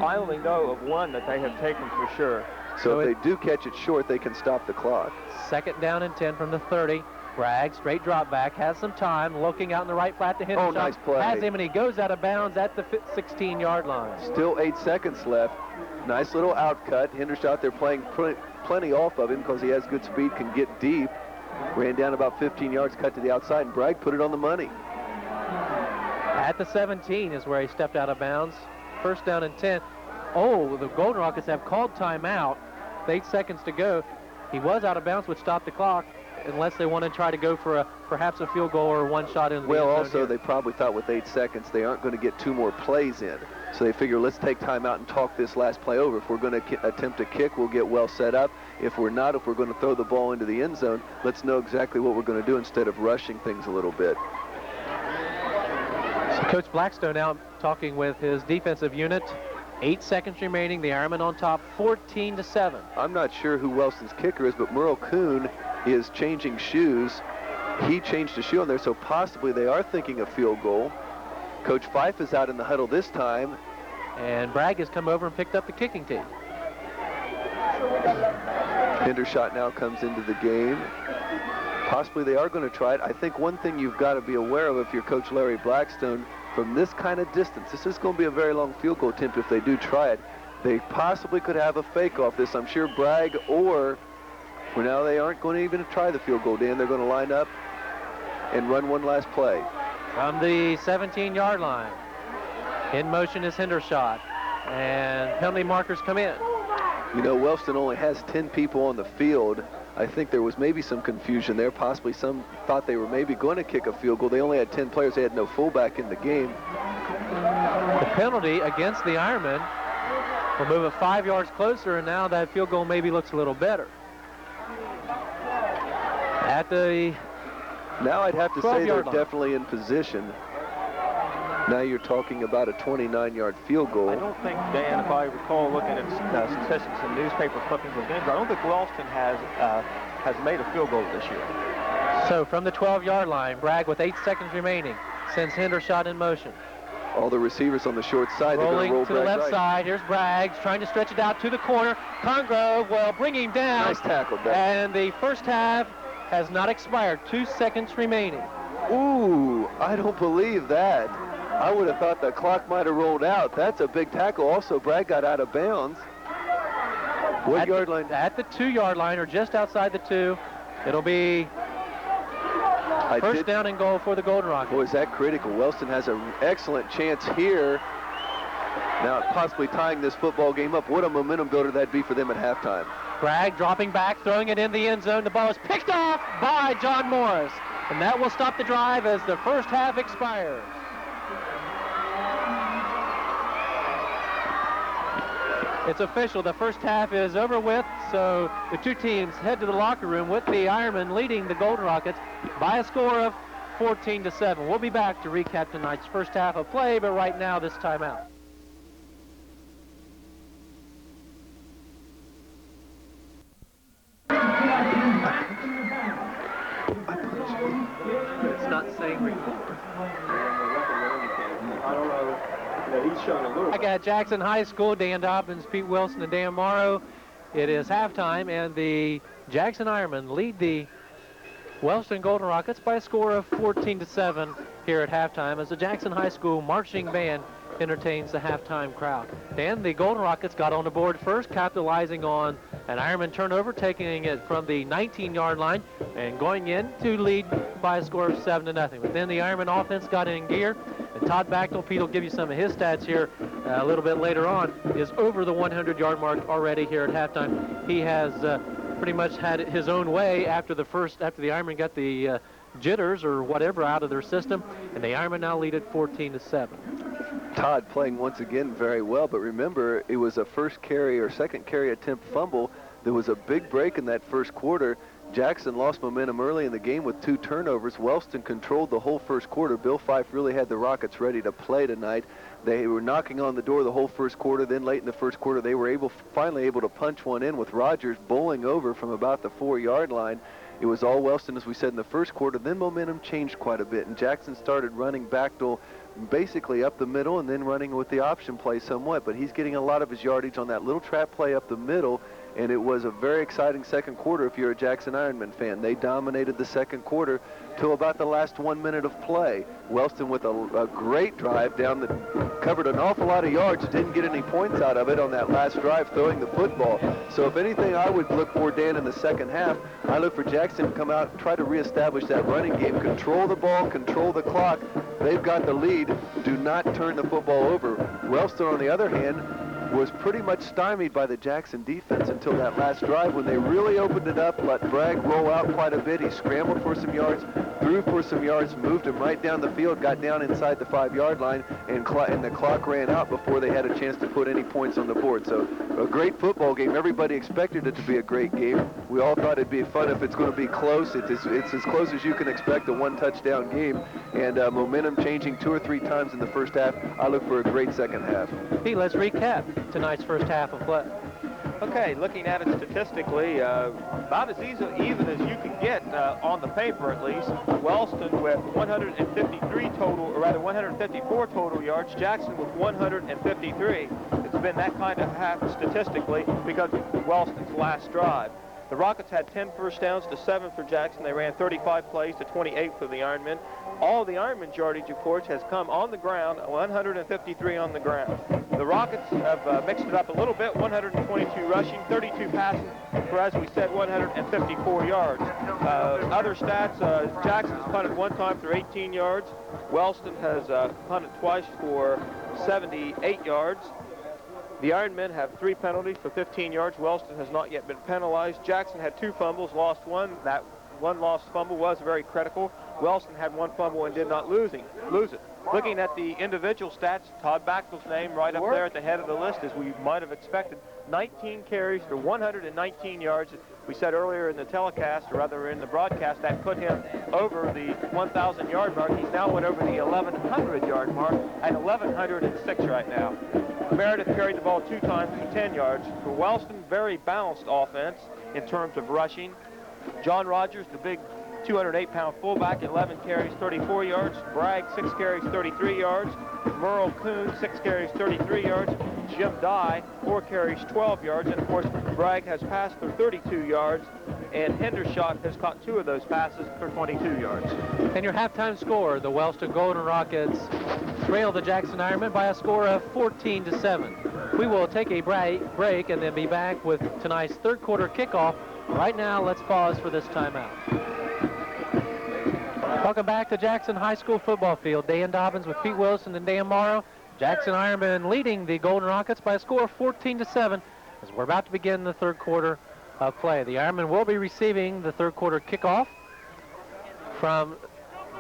I only know of 1 that they have taken for sure. So if they do catch it short, they can stop the clock. 2nd down and 10 from the 30. Bragg, straight drop back, has some time, looking out in the right flat to Hendershot. Oh, nice play. Has him, and he goes out of bounds at the 16-yard line. Still 8 seconds left. Nice little outcut. Hendershot, they're playing plenty off of him because he has good speed, can get deep. Ran down about 15 yards, cut to the outside, and Bragg put it on the money. At the 17 is where he stepped out of bounds. 1st down and 10. Oh, the Golden Rockets have called timeout. 8 seconds to go. He was out of bounds, which stopped the clock. unless they want to try to go for perhaps a field goal or one shot in the Well, end zone also, here. they probably thought with 8 seconds they aren't going to get 2 more plays in. So they figure, let's take time out and talk this last play over. If we're going to attempt a kick, we'll get well set up. If we're not, if we're going to throw the ball into the end zone, let's know exactly what we're going to do instead of rushing things a little bit. So Coach Blackstone now talking with his defensive unit. 8 seconds remaining. The Ironmen on top, 14-7. I'm not sure who Wellston's kicker is, but Merle Kuhn is changing shoes. He changed a shoe on there, so possibly they are thinking a field goal. Coach Fife is out in the huddle this time. And Bragg has come over and picked up the kicking team. Hendershot now comes into the game. Possibly they are going to try it. I think one thing you've got to be aware of if you're Coach Larry Blackstone, from this kind of distance, this is going to be a very long field goal attempt if they do try it. They possibly could have a fake off this. I'm sure Bragg or, well, now they aren't going to even try the field goal, Dan. They're going to line up and run one last play. From the 17-yard line, in motion is Hendershot, and penalty markers come in. You know, Wellston only has 10 people on the field. I think there was maybe some confusion there. Possibly some thought they were maybe going to kick a field goal. They only had 10 players. They had no fullback in the game. The penalty against the Ironmen will move it 5 yards closer, and now that field goal maybe looks a little better. At the Now I'd have to say they're 12-yard line. definitely in position. Now you're talking about a 29-yard field goal. I don't think, Dan, if I recall looking at statistics and newspaper clippings of games, I don't think Wellston has made a field goal this year. So from the 12-yard line, Bragg with 8 seconds remaining sends Hendershot in motion. All the receivers on the short side. They're Rolling going to to roll the Bragg left right. side. Here's Bragg trying to stretch it out to the corner. Congrove will bring him down. Nice tackle, Doug. And the first half has not expired. 2 seconds remaining. Ooh, I don't believe that. I would have thought the clock might have rolled out. That's a big tackle. Also, Bragg got out of bounds. What yard line? At the 2-yard line, or just outside the 2. It'll be first down and goal for the Golden Rockets. Boy, is that critical. Wellston has an excellent chance here. Now, possibly tying this football game up. What a momentum builder that'd be for them at halftime. Bragg dropping back, throwing it in the end zone. The ball is picked off by John Morris. And that will stop the drive as the first half expires. It's official. The first half is over with, so the two teams head to the locker room with the Ironmen leading the Golden Rockets by a score of 14-7. We'll be back to recap tonight's first half of play, but right now, this timeout. It's not saying record. I don't know. He's showing a little. I got Jackson High School, Dan Dobbins, Pete Wilson, and Dan Morrow. It is halftime, and the Jackson Ironmen lead the Wellston Golden Rockets by a score of 14-7 here at halftime as the Jackson High School marching band entertains the halftime crowd. Dan, the Golden Rockets got on the board first, capitalizing on an Ironman turnover, taking it from the 19-yard line and going in to lead by a score of 7-0. But then the Ironman offense got in gear, and Todd Bachtel, Pete will give you some of his stats here a little bit later on, is over the 100-yard mark already here at halftime. He has pretty much had it his own way after the Ironman got the jitters or whatever out of their system, and the Ironman now lead at 14-7. Todd playing once again very well, but remember, it was a first carry or second carry attempt fumble. There was a big break in that first quarter. Jackson lost momentum early in the game with 2 turnovers. Wellston controlled the whole first quarter. Bill Fife really had the Rockets ready to play tonight. They were knocking on the door the whole first quarter. Then late in the first quarter, they were finally able to punch one in with Rogers bowling over from about the 4-yard line. It was all Wellston, as we said, in the first quarter. Then momentum changed quite a bit, and Jackson started running Bachtel basically up the middle and then running with the option play somewhat. But he's getting a lot of his yardage on that little trap play up the middle, and it was a very exciting second quarter if you're a Jackson Ironman fan. They dominated the second quarter till about the last 1 minute of play. Wellston with a great drive down covered an awful lot of yards, didn't get any points out of it on that last drive throwing the football. So if anything I would look for, Dan, in the second half, I look for Jackson to come out and try to reestablish that running game, control the ball, control the clock. They've got the lead. Do not turn the football over. Wellston, on the other hand, was pretty much stymied by the Jackson defense until that last drive when they really opened it up, let Bragg roll out quite a bit. He scrambled for some yards, threw for some yards, moved him right down the field, got down inside the 5-yard line, and the clock ran out before they had a chance to put any points on the board. So a great football game. Everybody expected it to be a great game. We all thought it'd be fun if it's going to be close. It's as close as you can expect a one-touchdown game, and momentum changing 2 or 3 times in the first half. I look for a great second half. Pete, let's recap tonight's first half of play. Okay, looking at it statistically, about as even as you can get on the paper at least. Wellston with 154 total yards. Jackson with 153. It's been that kind of half statistically because of Wellston's last drive. The Rockets had 10 first downs to 7 for Jackson. They ran 35 plays to 28 for the Ironmen. All the Ironman yardage, of course, has come on the ground, 153 on the ground. The Rockets have mixed it up a little bit, 122 rushing, 32 passing for, as we said, 154 yards. Other stats, Jackson's punted 1 time for 18 yards. Wellston has punted twice for 78 yards. The Ironmen have 3 penalties for 15 yards. Wellston has not yet been penalized. Jackson had 2 fumbles, lost 1. That 1 lost fumble was very critical. Wellston had 1 fumble and did not lose it. Looking at the individual stats, Todd Bachtel's name right up there at the head of the list, as we might have expected. 19 carries for 119 yards. We said earlier in the telecast, or rather in the broadcast, that put him over the 1,000-yard mark. He's now went over the 1,100-yard mark at 1,106 right now. Meredith carried the ball 2 times for 10 yards. For Wellston, very balanced offense in terms of rushing. John Rogers, the big 208-pound fullback, 11 carries, 34 yards. Bragg, 6 carries, 33 yards. Merle Kuhn, 6 carries, 33 yards. Jim Dye, 4 carries, 12 yards. And, of course, Bragg has passed for 32 yards. And Hendershot has caught 2 of those passes for 22 yards. And your halftime score, the Wellston Golden Rockets trail the Jackson Ironmen by a score of 14-7. We will take a break and then be back with tonight's third quarter kickoff. Right now, let's pause for this timeout. Welcome back to Jackson High School football field. Dan Dobbins with Pete Wilson and Dan Morrow. Jackson Ironmen leading the Golden Rockets by a score of 14-7 as we're about to begin the third quarter of play. The Ironmen will be receiving the third quarter kickoff from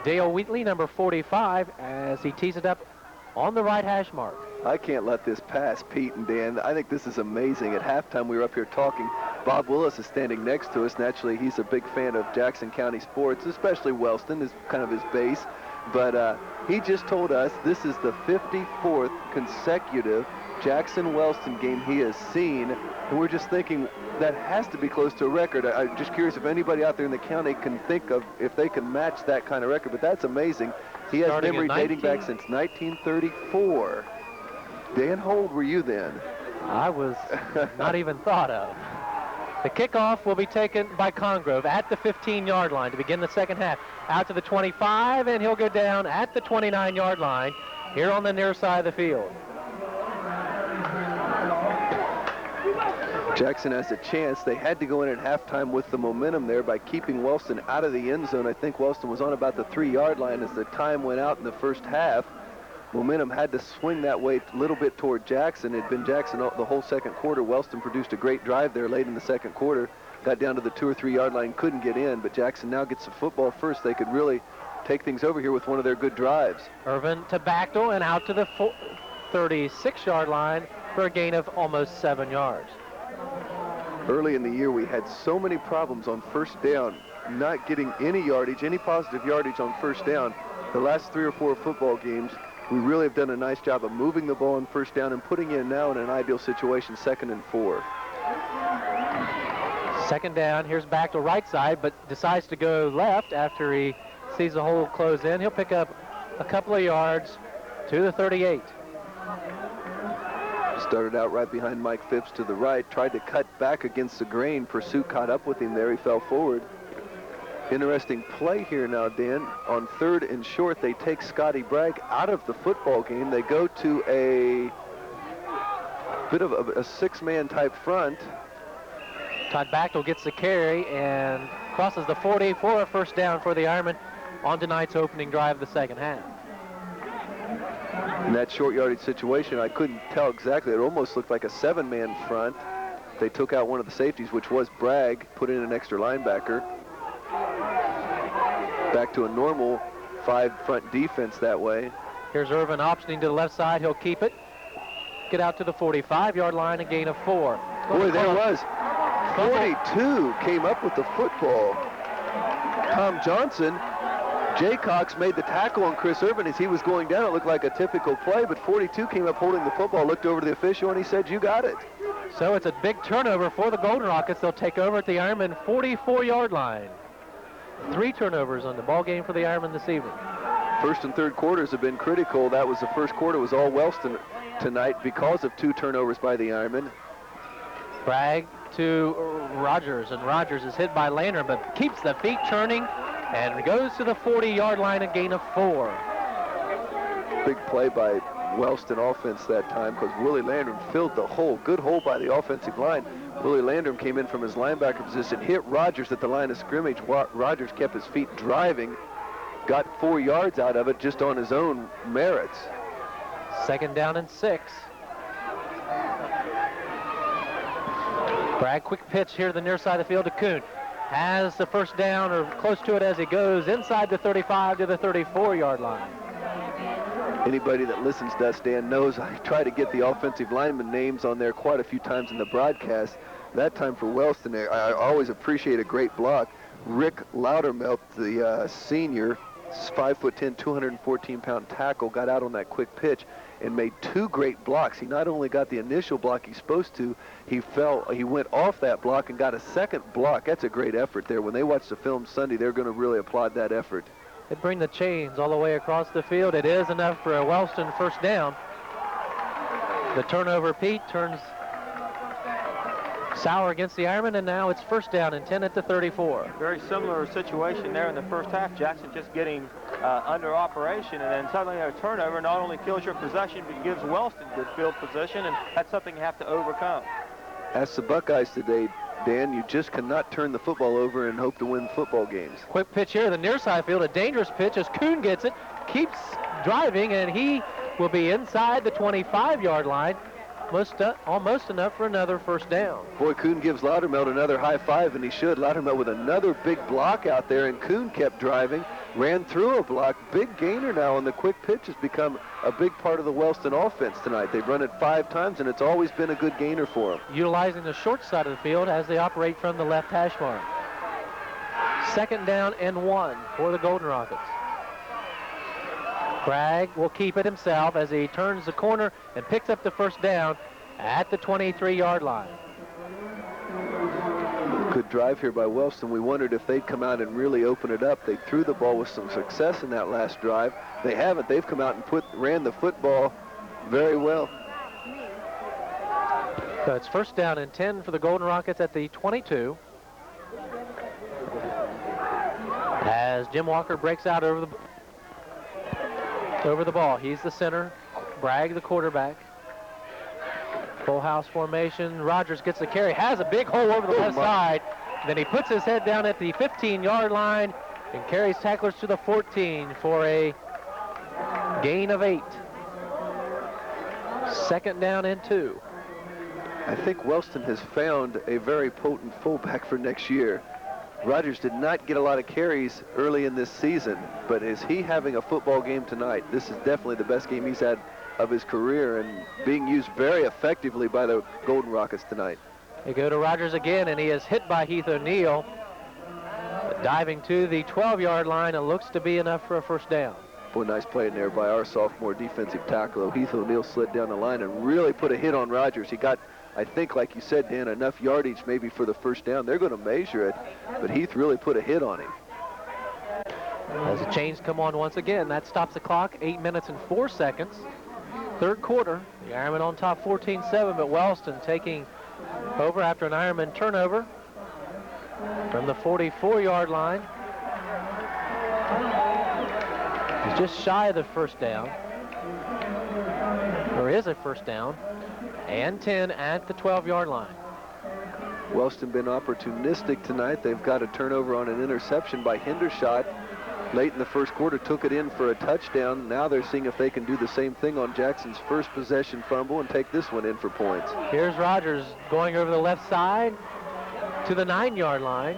Dale Wheatley, number 45, as he tees it up on the right hash mark. I can't let this pass, Pete and Dan. I think this is amazing. At halftime, we were up here talking. Bob Willis is standing next to us. Naturally, he's a big fan of Jackson County sports, especially Wellston is kind of his base. But he just told us this is the 54th consecutive Jackson-Wellston game he has seen. And we're just thinking that has to be close to a record. I'm just curious if anybody out there in the county can think of if they can match that kind of record. But that's amazing. He has memory dating back since 1934. Dan, how old were you then? I was not even thought of. The kickoff will be taken by Congrove at the 15-yard line to begin the second half. Out to the 25, and he'll go down at the 29-yard line here on the near side of the field. Jackson has a chance. They had to go in at halftime with the momentum there by keeping Wellston out of the end zone. I think Wellston was on about the 3-yard line as the time went out in the first half. Momentum had to swing that way a little bit toward Jackson. It had been Jackson the whole second quarter. Wellston produced a great drive there late in the second quarter. Got down to the 2 or 3 yard line, couldn't get in, but Jackson now gets the football first. They could really take things over here with one of their good drives. Irvin to Bachtel and out to the 36-yard line for a gain of almost 7 yards. Early in the year, we had so many problems on first down, not getting any yardage, any positive yardage on first down. The last 3 or 4 football games, we really have done a nice job of moving the ball on first down and putting in now in an ideal situation, 2nd and 4. Second down, here's back to right side, but decides to go left after he sees the hole close in. He'll pick up a couple of yards to the 38. Started out right behind Mike Phipps to the right, tried to cut back against the grain. Pursuit caught up with him there. He fell forward. Interesting play here now, Dan. On 3rd and short, they take Scotty Bragg out of the football game. They go to a bit of a 6-man type front. Todd Bachtel gets the carry and crosses the 40 for a first down for the Ironmen on tonight's opening drive of the second half. that short yardage situation, I couldn't tell exactly. It almost looked like a 7-man front. They took out one of the safeties, which was Bragg, put in an extra linebacker. Back to a normal 5 front defense that way. Here's Irvin optioning to the left side. He'll keep it. Get out to the 45-yard line, a gain of 4. Boy, there was. 42 came up with the football. Tom Johnson, Jay Cox made the tackle on Chris Irvin as he was going down. It looked like a typical play, but 42 came up holding the football, looked over to the official, and he said, "You got it." So it's a big turnover for the Golden Rockets. They'll take over at the Ironman 44-yard line. 3 turnovers on the ball game for the Ironman this evening. First and third quarters have been critical. That was the first quarter, was all Wellston tonight because of 2 turnovers by the Ironman. Bragg to Rogers, and Rogers is hit by Landrum, but keeps the feet turning and goes to the 40-yard line, a gain of 4. Big play by Wellston offense that time because Willie Landrum filled the hole. Good hole by the offensive line. Willie Landrum came in from his linebacker position, hit Rogers at the line of scrimmage. Rogers kept his feet driving, got 4 yards out of it just on his own merits. 2nd down and 6. Bragg, quick pitch here to the near side of the field to Kuhn. Has the first down or close to it as he goes inside the 35 to the 34-yard line. Anybody that listens to us, Dan, knows I try to get the offensive lineman names on there quite a few times in the broadcast. That time for Wellston, I always appreciate a great block. Rick Loudermilk, the senior, 5'10", 214-pound tackle, got out on that quick pitch and made 2 great blocks. He not only got the initial block he's supposed to, he went off that block and got a second block. That's a great effort there. When they watch the film Sunday, they're going to really applaud that effort. They bring the chains all the way across the field. It is enough for a Wellston first down. The turnover, Pete, turns sour against the Ironman, and now it's first down and 10 at the 34. Very similar situation there in the first half. Jackson just getting under operation, and then suddenly a turnover not only kills your possession, but gives Wellston good field position, and that's something you have to overcome. Ask the Buckeyes today, Dan, you just cannot turn the football over and hope to win football games. Quick pitch here to the near side field, a dangerous pitch as Kuhn gets it, keeps driving, and he will be inside the 25-yard line. Almost enough for another first down. Boy, Kuhn gives Loudermilk another high five, and he should. Loudermilk with another big block out there, and Kuhn kept driving, ran through a block. Big gainer now, and the quick pitch has become a big part of the Wellston offense tonight. They've run it 5 times, and it's always been a good gainer for them. Utilizing the short side of the field as they operate from the left hash mark. 2nd down and 1 for the Golden Rockets. Bragg will keep it himself as he turns the corner and picks up the first down at the 23-yard line. Good drive here by Wellston. We wondered if they'd come out and really open it up. They threw the ball with some success in that last drive. They haven't. They've come out and ran the football very well. So it's first down and 10 for the Golden Rockets at the 22. As Jim Walker breaks out over the ball. He's the center. Bragg, the quarterback. Full house formation. Rogers gets the carry. Has a big hole over the left side. Then he puts his head down at the 15-yard line and carries tacklers to the 14 for a gain of 8. 2nd down and 2. I think Wellston has found a very potent fullback for next year. Rogers did not get a lot of carries early in this season, but is he having a football game tonight? This is definitely the best game he's had of his career and being used very effectively by the Golden Rockets tonight. They go to Rogers again, and he is hit by Heath O'Neill. Diving to the 12-yard line, it looks to be enough for a first down. Boy, nice play in there by our sophomore defensive tackle. Heath O'Neill slid down the line and really put a hit on Rogers. He got, I think, like you said, Dan, enough yardage maybe for the first down. They're going to measure it, but Heath really put a hit on him. As the chains come on once again, that stops the clock, 8 minutes and 4 seconds. 3rd quarter, the Ironmen on top 14-7, but Wellston taking over after an Ironman turnover from the 44-yard line. He's just shy of the first down. There is a first down and 10 at the 12-yard line. Wellston been opportunistic tonight. They've got a turnover on an interception by Hendershot. late in the first quarter, took it in for a touchdown. Now they're seeing if they can do the same thing on Jackson's first possession fumble and take this one in for points. Here's Rogers going over the left side to the 9-yard line.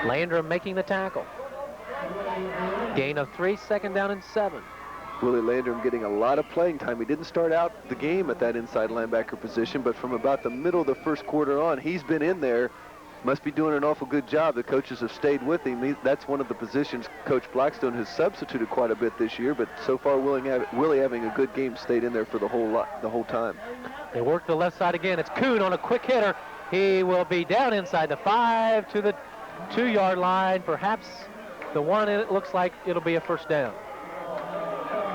Landrum making the tackle. Gain of 3, second down and 7. Willie Landrum getting a lot of playing time. He didn't start out the game at that inside linebacker position, but from about the middle of the first quarter on, he's been in there. Must be doing an awful good job. The coaches have stayed with him. That's one of the positions Coach Blackstone has substituted quite a bit this year, but so far Willie having a good game, stayed in there for the whole time. They work the left side again. It's Kuhn on a quick hitter. He will be down inside the 5 to the 2-yard line, perhaps the one, and it looks like it'll be a first down.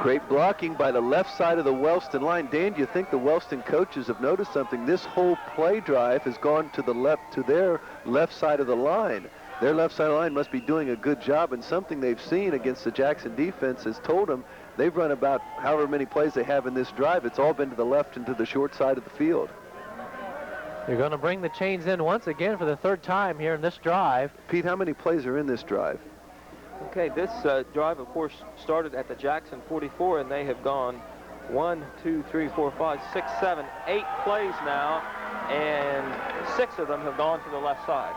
Great blocking by the left side of the Wellston line. Dan, do you think the Wellston coaches have noticed something? This whole play drive has gone to their left side of the line. Their left side of the line must be doing a good job, and something they've seen against the Jackson defense has told them they've run about however many plays they have in this drive. It's all been to the left and to the short side of the field. You're going to bring the chains in once again for the 3rd time here in this drive. Pete, how many plays are in this drive? Okay, this drive, of course, started at the Jackson 44, and they have gone 1, 2, 3, 4, 5, 6, 7, 8 plays now, and 6 of them have gone to the left side.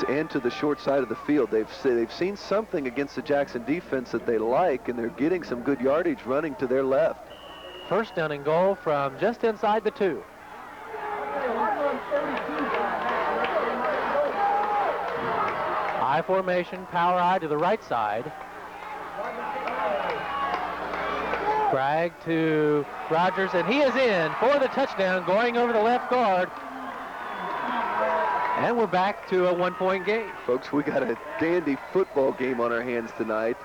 And to the short side of the field. They've seen something against the Jackson defense that they like, and they're getting some good yardage running to their left. First down and goal from just inside the 2. I formation, power I to the right side. Bragg to Rogers, and he is in for the touchdown, going over the left guard. And we're back to a 1-point game. Folks, we got a dandy football game on our hands tonight.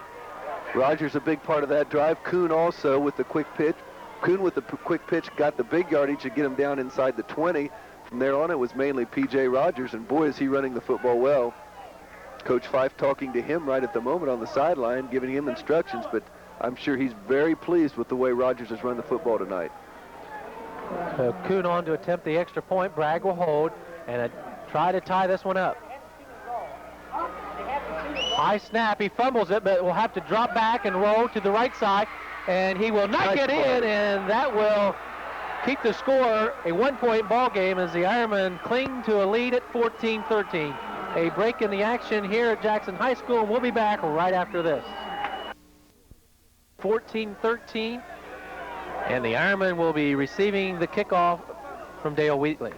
Rogers a big part of that drive. Kuhn also with the quick pitch. Kuhn with the quick pitch got the big yardage to get him down inside the 20. From there on, it was mainly P.J. Rogers, and boy, is he running the football well. Coach Fife talking to him right at the moment on the sideline, giving him instructions, but I'm sure he's very pleased with the way Rogers has run the football tonight. So Kuhn on to attempt the extra point. Bragg will hold and try to tie this one up. High snap, he fumbles it, but will have to drop back and roll to the right side, and he will not get in, and that will keep the score a 1-point ball game as the Ironmen cling to a lead at 14-13. A break in the action here at Jackson High School, and we'll be back right after this. 14-13, and the Ironmen will be receiving the kickoff from Dale Wheatley.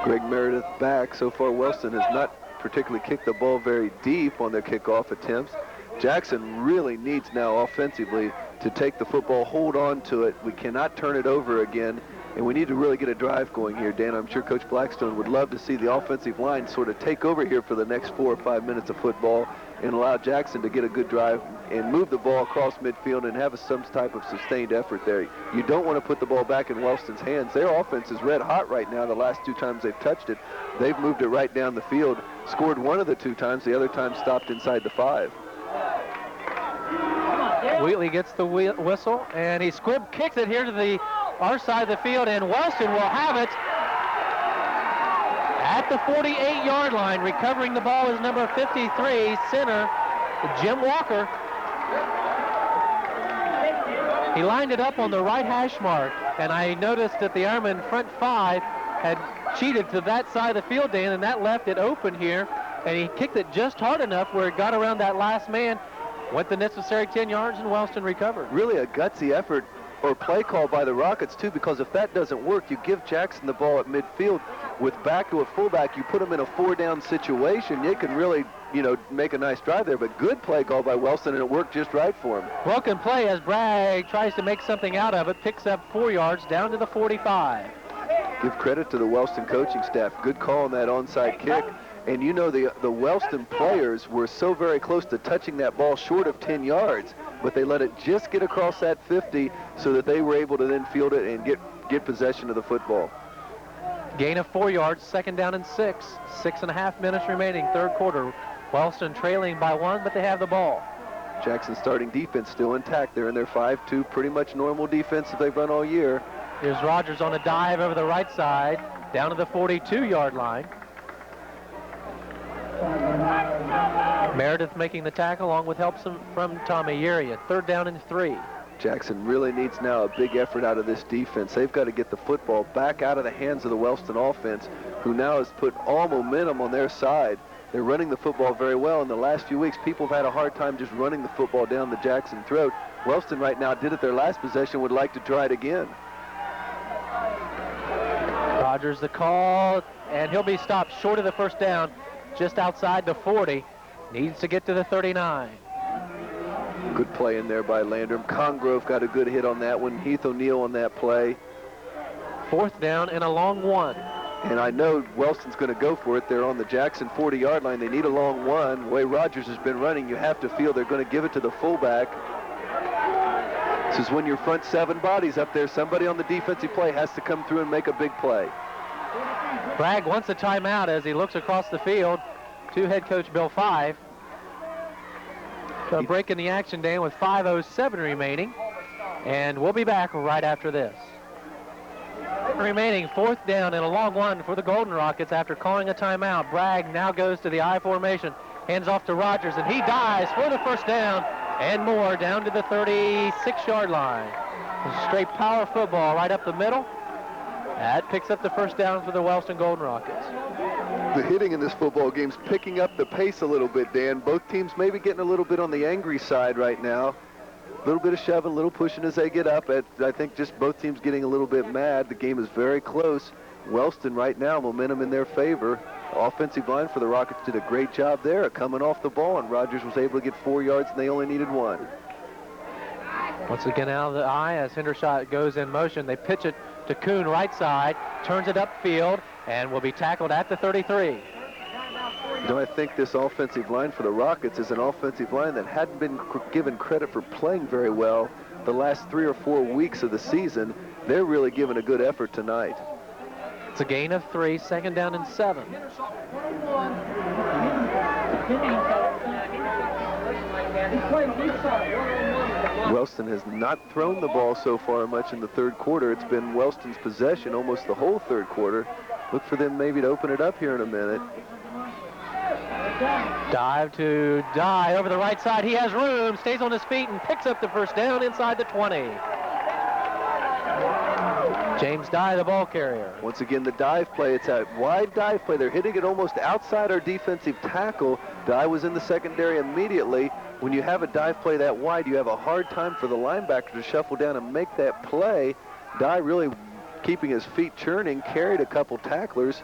Greg Meredith back. So far, Wellston has not particularly kicked the ball very deep on their kickoff attempts. Jackson really needs now offensively to take the football, hold on to it. We cannot turn it over again, and we need to really get a drive going here, Dan. I'm sure Coach Blackstone would love to see the offensive line sort of take over here for the next 4 or 5 minutes of football and allow Jackson to get a good drive and move the ball across midfield and have some type of sustained effort there. You don't want to put the ball back in Wellston's hands. Their offense is red hot right now. The last 2 times they've touched it, they've moved it right down the field, scored 1 of the 2 times, the other time stopped inside the 5. Wheatley gets the whistle, and he squib kicks it here to our side of the field, and Wellston will have it at the 48-yard line. Recovering the ball is number 53, center Jim Walker. He lined it up on the right hash mark, and I noticed that the Ironman front 5 had cheated to that side of the field, Dan, and that left it open here, and he kicked it just hard enough where it got around that last man, went the necessary 10 yards, and Wellston recovered. Really a gutsy effort or play call by the Rockets, too, because if that doesn't work, you give Jackson the ball at midfield. With back to a fullback, you put him in a 4-down situation. You can really, make a nice drive there, but good play call by Wellston, and it worked just right for him. Broken play as Bragg tries to make something out of it, picks up 4 yards down to the 45. Give credit to the Wellston coaching staff. Good call on that onside kick. And the Wellston players were so very close to touching that ball short of 10 yards, but they let it just get across that 50 so that they were able to then field it and get possession of the football. Gain of 4 yards, second down and 6. 6.5 minutes remaining, third quarter. Wellston trailing by 1, but they have the ball. Jackson's starting defense still intact. They're in their 5-2, pretty much normal defense that they've run all year. Here's Rogers on a dive over the right side, down to the 42-yard line. Meredith making the tackle along with help from Tommy Urian. 3rd down and 3. Jackson really needs now a big effort out of this defense. They've got to get the football back out of the hands of the Wellston offense, who now has put all momentum on their side. They're running the football very well. In the last few weeks, people have had a hard time just running the football down the Jackson throat. Wellston right now did it their last possession, would like to try it again. Rogers the call, and he'll be stopped short of the 1st down, just outside the 40. Needs to get to the 39. Good play in there by Landrum. Congrove got a good hit on that one. Heath O'Neill on that play. 4th down and a long 1. And I know Wellston's going to go for it. They're on the Jackson 40-yard line. They need a long 1. The way Rogers has been running, you have to feel they're going to give it to the fullback. This is when your front 7 bodies up there, somebody on the defensive play has to come through and make a big play. Bragg wants a timeout as he looks across the field to head coach Bill Five. So breaking the action, Dan, with 5:07 remaining. And we'll be back right after this. Remaining 4th down and a long 1 for the Golden Rockets after calling a timeout. Bragg now goes to the I formation, hands off to Rogers, and he dives for the 1st down and more down to the 36-yard line. Straight power football right up the middle. That picks up the 1st down for the Wellston Golden Rockets. The hitting in this football game's picking up the pace a little bit, Dan. Both teams maybe getting a little bit on the angry side right now. A little bit of shoving, a little pushing as they get up. I think just both teams getting a little bit mad. The game is very close. Wellston right now, momentum in their favor. Offensive line for the Rockets did a great job there at coming off the ball, and Rogers was able to get 4 yards, and they only needed 1. Once again out of the eye as Hendershot goes in motion. They pitch it to Kuhn right side, turns it upfield, and will be tackled at the 33. You know, I think this offensive line for the Rockets is an offensive line that hadn't been given credit for playing very well the last 3 or 4 weeks of the season. They're really giving a good effort tonight. It's a gain of 3, 2nd down and 7. Wellston has not thrown the ball so far much in the 3rd quarter. It's been Wellston's possession almost the whole 3rd quarter. Look for them maybe to open it up here in a minute. Dive to Dye over the right side. He has room, stays on his feet, and picks up the 1st down inside the 20. James Dye, the ball carrier. Once again, the dive play. It's a wide dive play. They're hitting it almost outside our defensive tackle. Dye was in the secondary immediately. When you have a dive play that wide, you have a hard time for the linebacker to shuffle down and make that play. Dye really keeping his feet churning, carried a couple tacklers,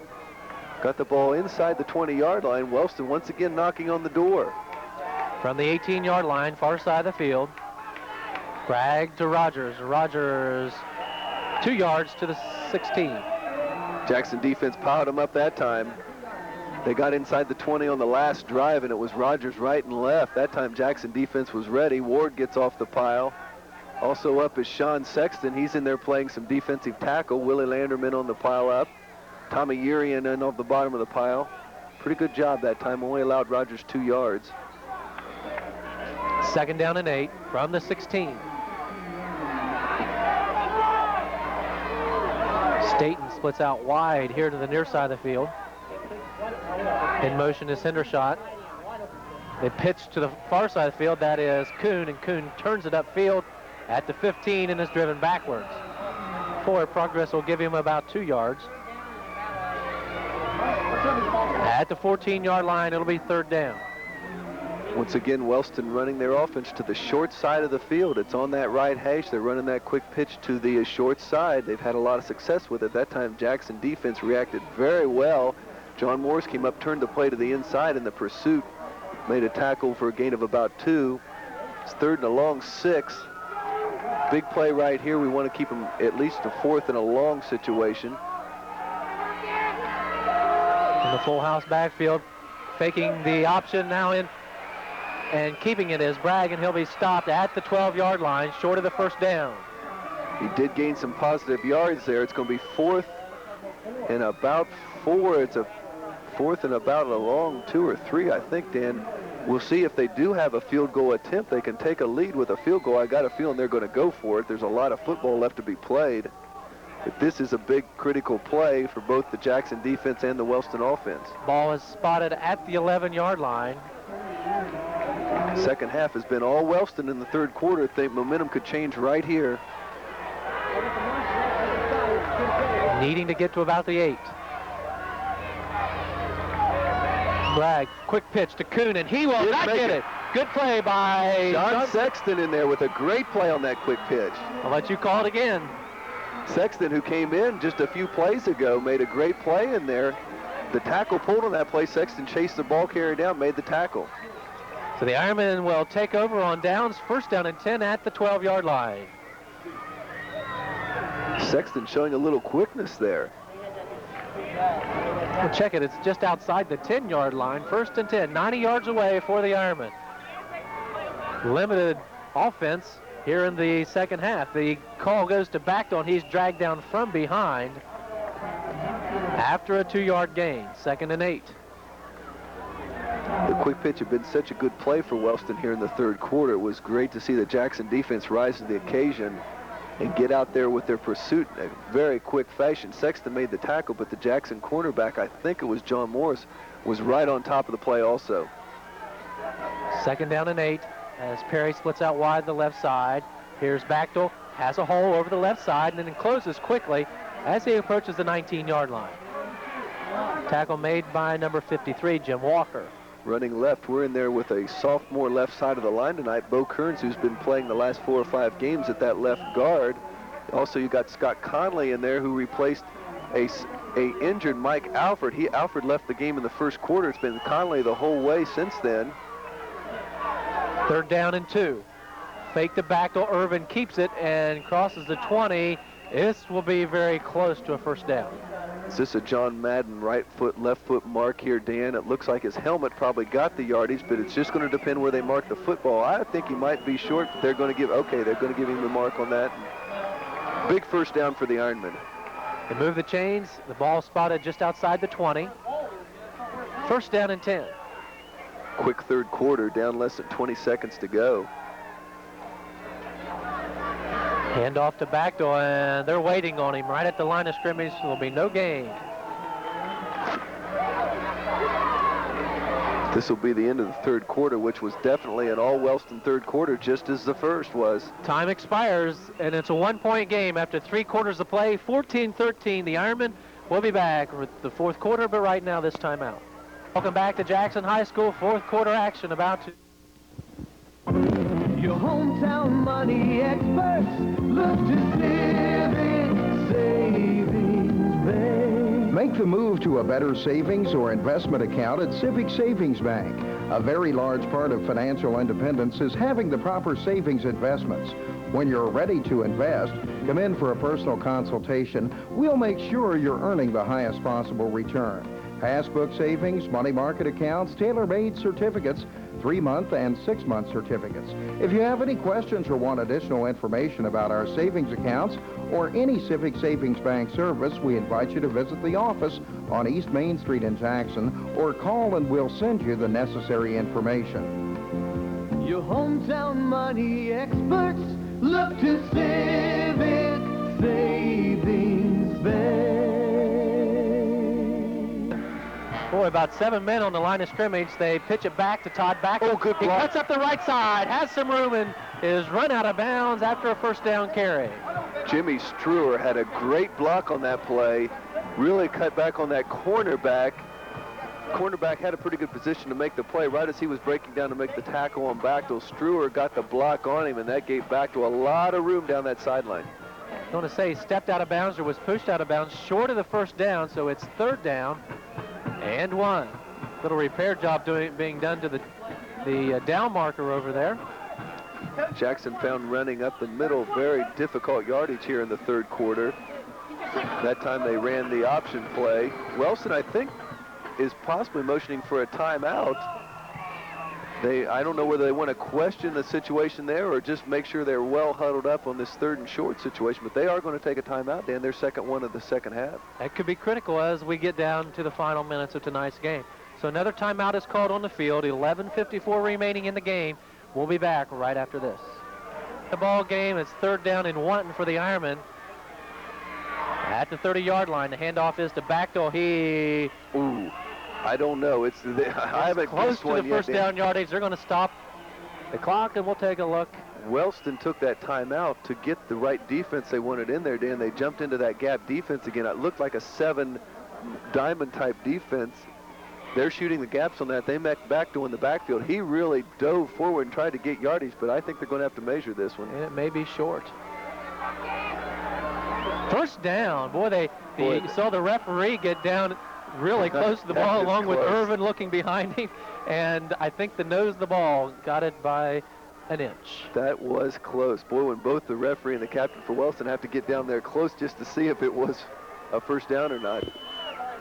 got the ball inside the 20-yard line. Wellston once again knocking on the door. From the 18-yard line, far side of the field, Bragg to Rogers. Rogers 2 yards to the 16. Jackson defense piled them up that time. They got inside the 20 on the last drive, and it was Rogers right and left. That time Jackson defense was ready. Ward gets off the pile. Also up is Sean Sexton. He's in there playing some defensive tackle. Willie Landerman on the pile up. Tommy Urian in off the bottom of the pile. Pretty good job that time. Only allowed Rogers 2 yards. 2nd down and 8 from the 16. Staten splits out wide here to the near side of the field. In motion is Hendershot. They pitch to the far side of the field. That is Kuhn, and Kuhn turns it upfield at the 15 and is driven backwards. Forward progress will give him about 2 yards. At the 14-yard line, it'll be 3rd down. Once again, Wellston running their offense to the short side of the field. It's on that right hash. They're running that quick pitch to the short side. They've had a lot of success with it. That time, Jackson defense reacted very well. John Morris came up, turned the play to the inside in the pursuit, made a tackle for a gain of about 2. It's 3rd and a long 6. Big play right here. We want to keep them at least a 4th and a long situation. In the full house backfield, faking the option now in and keeping it is Bragg, and he'll be stopped at the 12-yard line, short of the 1st down. He did gain some positive yards there. It's going to be 4th and about 4. It's a 4th and about a long 2 or 3, I think, Dan. We'll see if they do have a field goal attempt. They can take a lead with a field goal. I got a feeling they're going to go for it. There's a lot of football left to be played. But this is a big critical play for both the Jackson defense and the Wellston offense. Ball is spotted at the 11-yard line. Second half has been all Wellston in the third quarter. I think momentum could change right here. Needing to get to about the 8. Bragg, quick pitch to Kuhn, and he will not get it. Good play by John Sexton in there with a great play on that quick pitch. I'll let you call it again. Sexton, who came in just a few plays ago, made a great play in there. The tackle pulled on that play. Sexton chased the ball carrier down, made the tackle. So the Ironmen will take over on downs. First down and 10 at the 12-yard line. Sexton showing a little quickness there. We'll check it. It's just outside the 10-yard line. First and 10, 90 yards away for the Ironmen. Limited offense here in the second half. The call goes to Bachtel, and he's dragged down from behind after a 2-yard gain. Second and 8. The quick pitch had been such a good play for Wellston here in the third quarter. It was great to see the Jackson defense rise to the occasion and get out there with their pursuit in a very quick fashion. Sexton made the tackle, but the Jackson cornerback, I think it was John Morris, was right on top of the play also. Second down and 8 as Perry splits out wide the left side. Here's Bachtel, has a hole over the left side, and then closes quickly as he approaches the 19-yard line. Tackle made by number 53, Jim Walker. Running left, we're in there with a sophomore left side of the line tonight, Bo Kearns, who's been playing the last 4 or 5 games at that left guard. Also, you got Scott Conley in there, who replaced a injured Mike Alford. Alford left the game in the first quarter. It's been Conley the whole way since then. Third down and 2. Fake to Bachtel. Irvin keeps it and crosses the 20. This will be very close to a first down. Is this a John Madden right foot, left foot mark here, Dan? It looks like his helmet probably got the yardage, but it's just going to depend where they mark the football. I think he might be short, but they're going to give him the mark on that. Big first down for the Ironmen. They move the chains. The ball spotted just outside the 20. First down and 10. Quick third quarter, down less than 20 seconds to go. Hand off to Bachtel, and they're waiting on him right at the line of scrimmage. There will be no gain. This will be the end of the third quarter, which was definitely an all-Wellston third quarter, just as the first was. Time expires, and it's a 1-point game after 3 quarters of play. 14-13, the Ironmen will be back with the fourth quarter, but right now this timeout. Welcome back to Jackson High School. Fourth quarter action about to... Your hometown money experts look to Civic Savings Bank. Make the move to a better savings or investment account at Civic Savings Bank. A very large part of financial independence is having the proper savings investments. When you're ready to invest, come in for a personal consultation. We'll make sure you're earning the highest possible return. Passbook savings, money market accounts, tailor-made certificates, 3-month and 6-month certificates. If you have any questions or want additional information about our savings accounts or any Civic Savings Bank service, we invite you to visit the office on East Main Street in Jackson or call and we'll send you the necessary information. Your hometown money experts look to Civic Savings Bank. Boy, about 7 men on the line of scrimmage. They pitch it back to Todd Bachtel. Oh, good He block. cuts up the right side, has some room, and is run out of bounds after a first down carry. Jimmy Struer had a great block on that play. Really cut back on that cornerback. Cornerback had a pretty good position to make the play. Right as he was breaking down to make the tackle on Bachtel, Struer got the block on him, and that gave Bachtel a lot of room down that sideline. I want to say he stepped out of bounds or was pushed out of bounds short of the first down, so it's third down and 1. Little repair job being done to the down marker over there. Jackson found running up the middle very difficult yardage here in the third quarter. That time they ran the option play. Wellston, I think, is possibly motioning for a timeout. I don't know whether they want to question the situation there or just make sure they're well huddled up on this third and short situation, but they are going to take a timeout, Dan, their second one of the second half. That could be critical as we get down to the final minutes of tonight's game. So another timeout is called on the field. 11:54 remaining in the game. We'll be back right after this. The ball game is third down and 1 for the Ironmen. At the 30-yard line, the handoff is to Bachtel. He I don't know. I haven't close to the first yet, down yardage. They're going to stop the clock, and we'll take a look. Wellston took that timeout to get the right defense they wanted in there, Dan. They jumped into that gap defense again. It looked like a 7 diamond type defense. They're shooting the gaps on that. They met back in the backfield. He really dove forward and tried to get yardage, but I think they're going to have to measure this one. And it may be short. First down. Boy, you saw the referee get down really close to the ball, along with Irvin looking behind him. And I think the nose of the ball got it by an inch. That was close. Boy, when both the referee and the captain for Wellston have to get down there close just to see if it was a first down or not.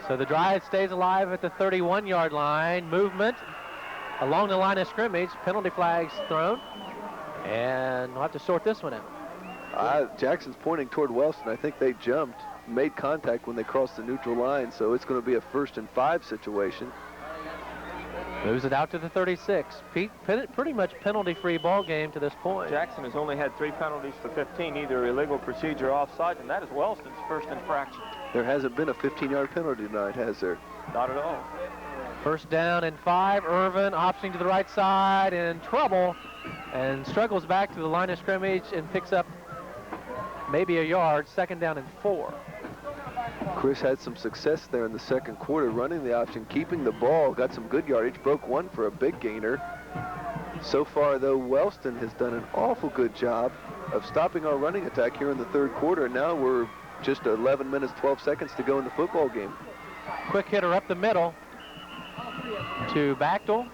So the drive stays alive at the 31-yard line. Movement along the line of scrimmage. Penalty flags thrown. And we'll have to sort this one out. Jackson's pointing toward Wellston. I think they jumped, made contact when they crossed the neutral line, so it's going to be a 1st and 5 situation. Moves it out to the 36. Pretty much penalty-free ball game to this point. Jackson has only had 3 penalties for 15, either illegal procedure or offside, and that is Wellston's first infraction. There hasn't been a 15-yard penalty tonight, has there? Not at all. First down and 5. Irvin optioning to the right side, in trouble, and struggles back to the line of scrimmage and picks up maybe a yard. 2nd down and 4. Chris had some success there in the 2nd quarter, running the option, keeping the ball, got some good yardage, broke one for a big gainer. So far, though, Wellston has done an awful good job of stopping our running attack here in the 3rd quarter, and now we're just 11 minutes, 12 seconds to go in the football game. Quick hitter up the middle to Bachtel.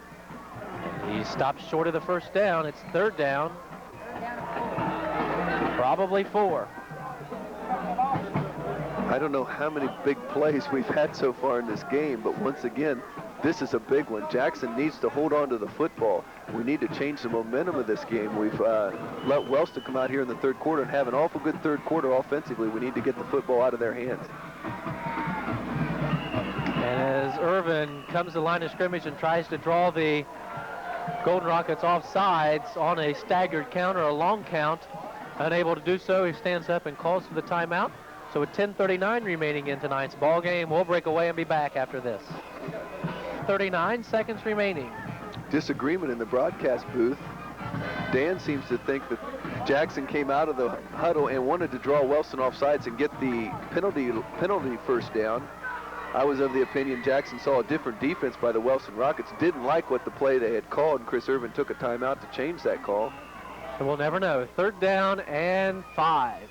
He stops short of the first down. It's 3rd down. Probably 4. I don't know how many big plays we've had so far in this game, but once again, this is a big one. Jackson needs to hold on to the football. We need to change the momentum of this game. We've let Wellston come out here in the 3rd quarter and have an awful good 3rd quarter offensively. We need to get the football out of their hands. And as Irvin comes to the line of scrimmage and tries to draw the Golden Rockets off sides on a staggered count or a long count, unable to do so, he stands up and calls for the timeout. So with 10:39 remaining in tonight's ball game, we'll break away and be back after this. 39 seconds remaining. Disagreement in the broadcast booth. Dan seems to think that Jackson came out of the huddle and wanted to draw Wellston off sides and get the penalty first down. I was of the opinion Jackson saw a different defense by the Wellston Rockets, didn't like what the play they had called, and Chris Irvin took a timeout to change that call. And we'll never know. 3rd down and 5.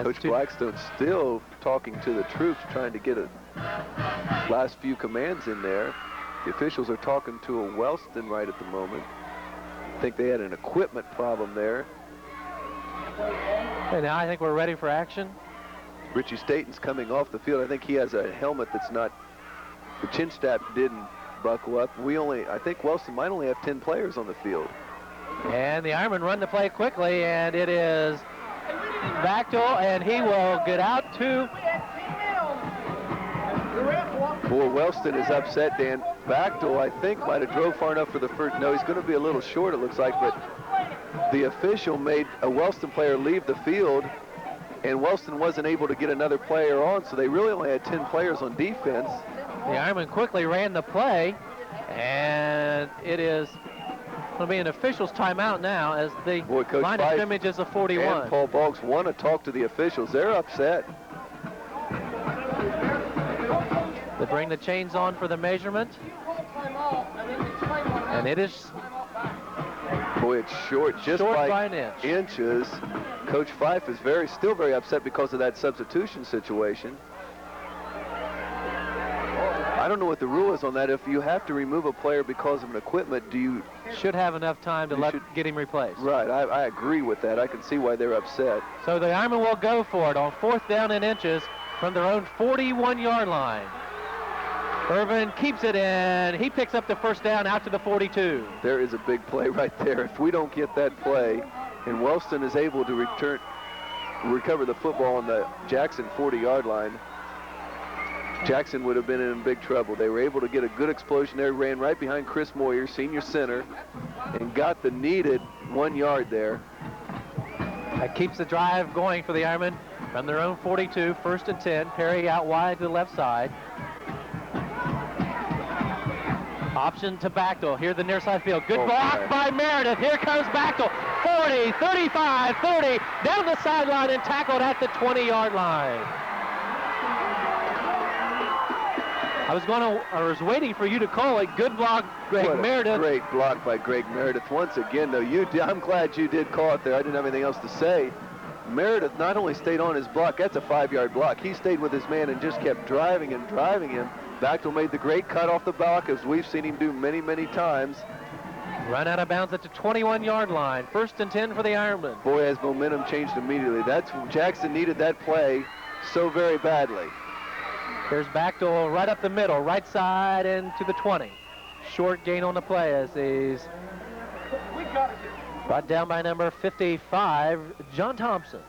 Coach Blackstone still talking to the troops, trying to get a last few commands in there. The officials are talking to a Wellston right at the moment. I think they had an equipment problem there. And now I think we're ready for action. Richie Staten's coming off the field. I think he has a helmet that's not, the chin strap didn't buckle up. I think Wellston might only have 10 players on the field. And the Ironmen run the play quickly, and it is Bachtel, and he will get out to... Boy, Wellston is upset, Dan. Bachtel, I think, might have drove far enough for the first. No, he's going to be a little short, it looks like, but the official made a Wellston player leave the field, and Wellston wasn't able to get another player on, so they really only had 10 players on defense. The Ironmen quickly ran the play, and it is going to be an official's timeout now as the line of scrimmage is a 41. And Paul Boggs want to talk to the officials. They're upset. They bring the chains on for the measurement. And it is... Boy, it's short, just short by an inch. Inches. Coach Fife is still very upset because of that substitution situation. I don't know what the rule is on that. If you have to remove a player because of an equipment, you should have enough time to get him replaced. Right, I agree with that. I can see why they're upset. So the Ironmen will go for it on 4th down and inches from their own 41-yard line. Irvin keeps it in. He picks up the first down out to the 42. There is a big play right there. If we don't get that play, and Wellston is able to recover the football on the Jackson 40-yard line, Jackson would have been in big trouble. They were able to get a good explosion there, ran right behind Chris Moyer, senior center, and got the needed 1 yard there. That keeps the drive going for the Ironmen. From their own 42, 1st and 10. Perry out wide to the left side. Option to Bachtel. Here the near side field. Good block by Meredith. Here comes Bachtel. 40, 35, 30. Down the sideline and tackled at the 20-yard line. I was waiting for you to call it. Good block, Greg Meredith. Great block by Greg Meredith. Once again, though, I'm glad you did call it there. I didn't have anything else to say. Meredith not only stayed on his block, that's a 5-yard block. He stayed with his man and just kept driving and driving him. Bachtel made the great cut off the block, as we've seen him do many, many times. Run out of bounds at the 21-yard line. 1st and 10 for the Ironmen. Boy, has momentum changed immediately. Jackson needed that play so very badly. Here's Bachtel right up the middle, right side into the 20. Short gain on the play as he's brought down by number 55, John Thompson.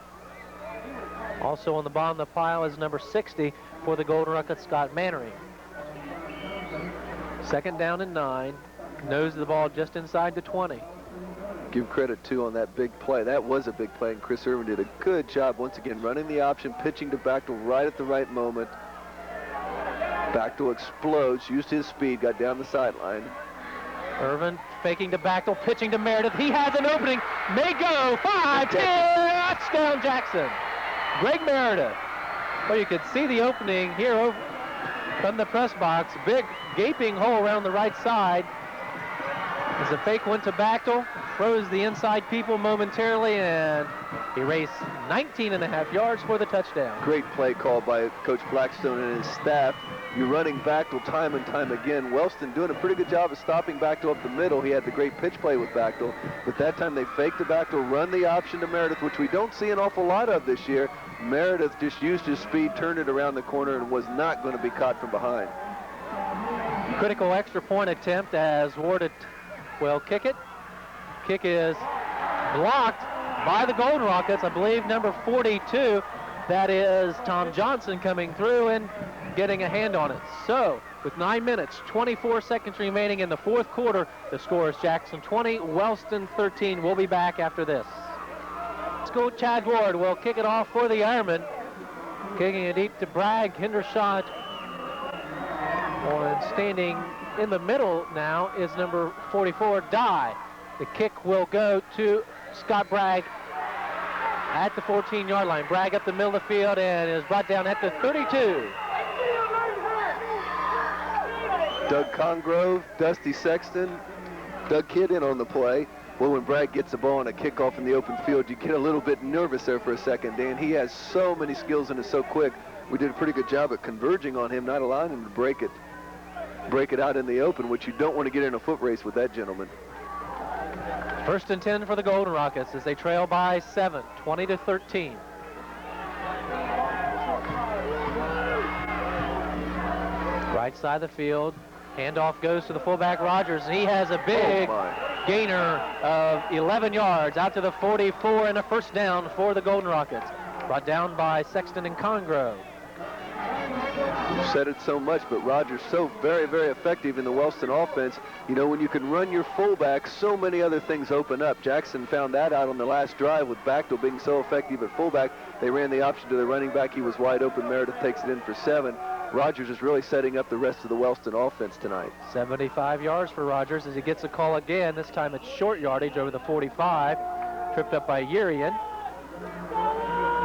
Also on the bottom of the pile is number 60 for the Golden Rockets, Scott Mannering. 2nd down and 9. Nose of the ball just inside the 20. Give credit, too, on that big play. That was a big play, and Chris Irvin did a good job once again running the option, pitching to Bachtel right at the right moment. Bachtel explodes, used his speed, got down the sideline. Irvin faking to Bachtel, pitching to Meredith. He has an opening, may go, 5, 10, touchdown Jackson. Greg Meredith. Well, you could see the opening here from the press box. Big gaping hole around the right side. As the fake went to Bachtel, froze the inside people momentarily, and he raced 19.5 yards for the touchdown. Great play call by Coach Blackstone and his staff. You're running Bachtel time and time again. Wellston doing a pretty good job of stopping Bachtel up the middle. He had the great pitch play with Bachtel, but that time they faked to Bachtel, run the option to Meredith, which we don't see an awful lot of this year. Meredith just used his speed, turned it around the corner, and was not going to be caught from behind. Critical extra point attempt as Ward will kick it. Kick is blocked by the Golden Rockets. I believe number 42, that is Tom Johnson, coming through and getting a hand on it. So with 9 minutes, 24 seconds remaining in the 4th quarter, the score is Jackson 20, Wellston 13. We'll be back after this. Let's go. Chad Ward will kick it off for the Ironmen. Kicking it deep to Bragg. Hendershot. And standing in the middle now is number 44, Dye. The kick will go to Scott Bragg at the 14-yard line. Bragg up the middle of the field and is brought down at the 32. Doug Congrove, Dusty Sexton, Doug Kidd in on the play. Well, when Bragg gets the ball on a kickoff in the open field, you get a little bit nervous there for a second, Dan. He has so many skills and is so quick. We did a pretty good job at converging on him, not allowing him to break it out in the open, which you don't want to get in a foot race with that gentleman. 1st and 10 for the Golden Rockets as they trail by 7, 20-13. Right side of the field. Handoff goes to the fullback Rogers, and he has a big gainer of 11 yards out to the 44 and a 1st down for the Golden Rockets. Brought down by Sexton and Congrove. You've said it so much, but Rogers so very, very effective in the Wellston offense. You know, when you can run your fullback, so many other things open up. Jackson found that out on the last drive with Bachtel being so effective at fullback. They ran the option to the running back. He was wide open. Meredith takes it in for 7. Rogers is really setting up the rest of the Wellston offense tonight. 75 yards for Rogers as he gets a call again. This time it's short yardage over the 45. Tripped up by Urian.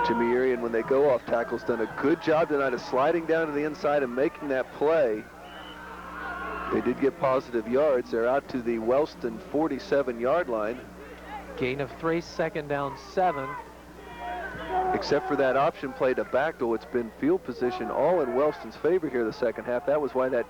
Jimmy Urian, when they go off tackles, done a good job tonight of sliding down to the inside and making that play. They did get positive yards. They're out to the Wellston 47-yard line. Gain of 3, 2nd down 7. Except for that option play to Bachtel, it's been field position all in Wellston's favor here the second half. That was why that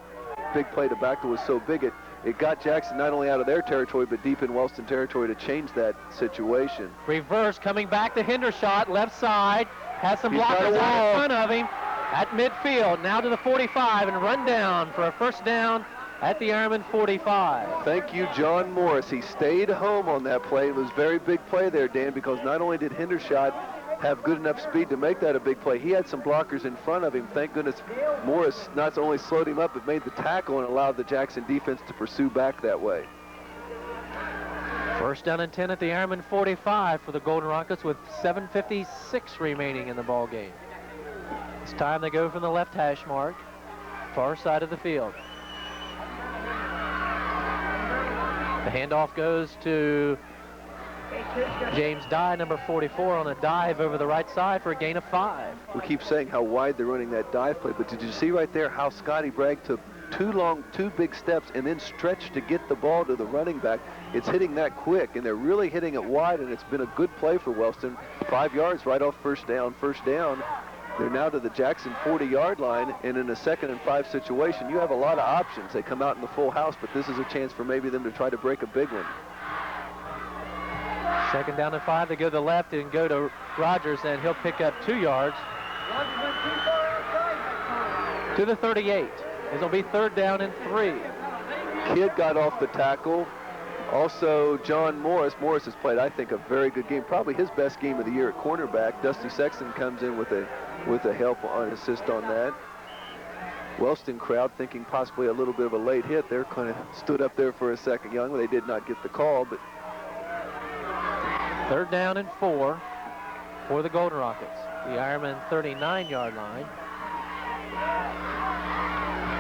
big play to Bachtel was so big. It got Jackson not only out of their territory, but deep in Wellston territory to change that situation. Reverse coming back to Hendershot, left side. Has some blockers out in front of him at midfield. Now to the 45 and run down for a 1st down at the Ironman 45. Thank you, John Morris. He stayed home on that play. It was a very big play there, Dan, because not only did Hendershot have good enough speed to make that a big play, he had some blockers in front of him. Thank goodness Morris not only slowed him up, but made the tackle and allowed the Jackson defense to pursue back that way. First down and 10 at the Ironman 45 for the Golden Rockets with 7:56 remaining in the ball game. This time they go from the left hash mark, far side of the field. The handoff goes to James Dye, number 44, on a dive over the right side for a gain of 5. We keep saying how wide they're running that dive play, but did you see right there how Scotty Bragg took two big steps and then stretched to get the ball to the running back? It's hitting that quick, and they're really hitting it wide, and it's been a good play for Wellston. 5 yards right off first down. They're now to the Jackson 40-yard line, and in a 2nd and 5 situation, you have a lot of options. They come out in the full house, but this is a chance for maybe them to try to break a big one. 2nd down and 5. They go to the left and go to Rogers, and he'll pick up 2 yards to the 38. It'll be 3rd down and 3. Kidd got off the tackle. Also, John Morris. Morris has played, I think, a very good game. Probably his best game of the year at cornerback. Dusty Sexton comes in with a help on assist on that. Wellston crowd thinking possibly a little bit of a late hit. They're kind of stood up there for a second. Young, they did not get the call, but 3rd down and 4 for the Golden Rockets. The Ironman 39-yard line.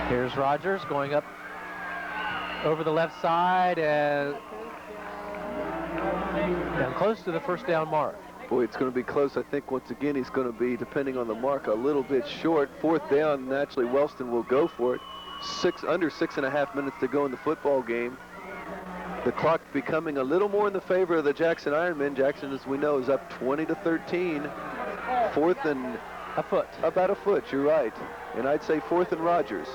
Here's Rogers going up over the left side and down close to the first down mark. Boy, it's going to be close. I think once again he's going to be, depending on the mark, a little bit short. 4th down, naturally Wellston will go for it. Under 6.5 minutes to go in the football game. The clock becoming a little more in the favor of the Jackson Ironmen. Jackson, as we know, is up 20-13. 4th and a foot. About a foot, you're right. And I'd say 4th and Rogers.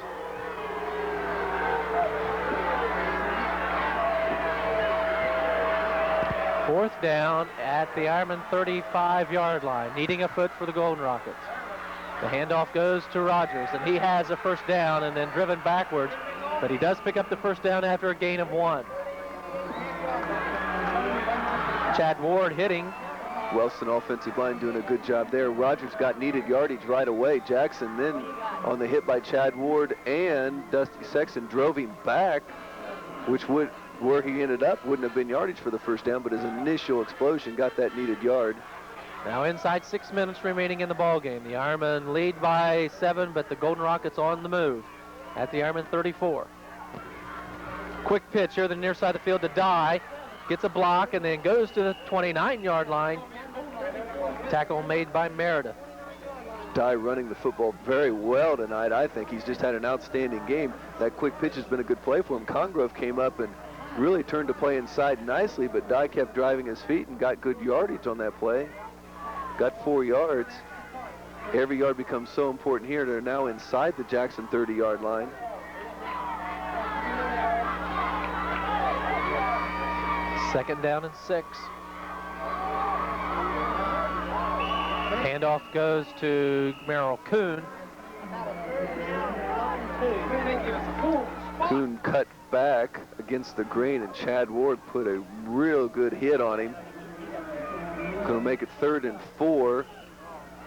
Fourth down at the Ironman 35-yard line, needing a foot for the Golden Rockets. The handoff goes to Rogers, and he has a first down and then driven backwards, but he does pick up the first down after a gain of 1. Chad Ward hitting. Wellston offensive line doing a good job there. Rogers got needed yardage right away. Jackson then on the hit by Chad Ward and Dusty Sexton drove him back, which would, where he ended up, wouldn't have been yardage for the first down, but his initial explosion got that needed yard. Now inside 6 minutes remaining in the ball game. The Ironmen lead by 7, but the Golden Rockets on the move at the Ironman 34. Quick pitch here, the near side of the field to Dye. Gets a block and then goes to the 29-yard line. Tackle made by Meredith. Dye running the football very well tonight. I think he's just had an outstanding game. That quick pitch has been a good play for him. Congrove came up and really turned to play inside nicely, but Dye kept driving his feet and got good yardage on that play. Got 4 yards. Every yard becomes so important here. They're now inside the Jackson 30-yard line. Second down and 6. Handoff goes to Merrill Kuhn. Kuhn cut back against the green, and Chad Ward put a real good hit on him. Going to make it 3rd and 4.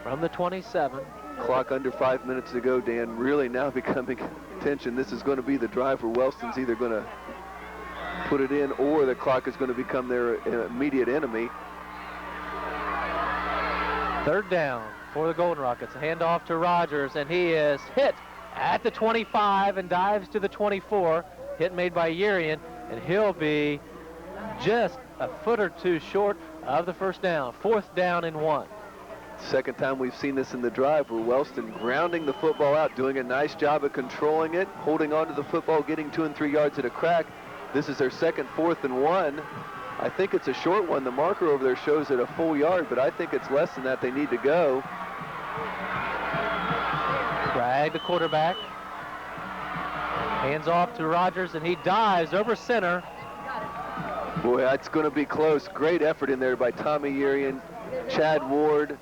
From the 27. Clock under 5 minutes to go, Dan. Really now becoming tension. This is going to be the drive where Wellston's either going to put it in or the clock is going to become their immediate enemy. 3rd down for the Golden Rockets. A handoff to Rogers, and he is hit at the 25 and dives to the 24. Hit made by Yerian, and he'll be just a foot or two short of the first down. 4th down and 1. Second time we've seen this in the drive where Wellston grounding the football out, doing a nice job of controlling it, holding on to the football, getting 2 and 3 yards at a crack. This is their second 4th and 1. I think it's a short one. The marker over there shows it a full yard, but I think it's less than that they need to go. Bragg, the quarterback. Hands off to Rogers, and he dives over center. Boy, that's going to be close. Great effort in there by Tommy Yerian, Chad Ward.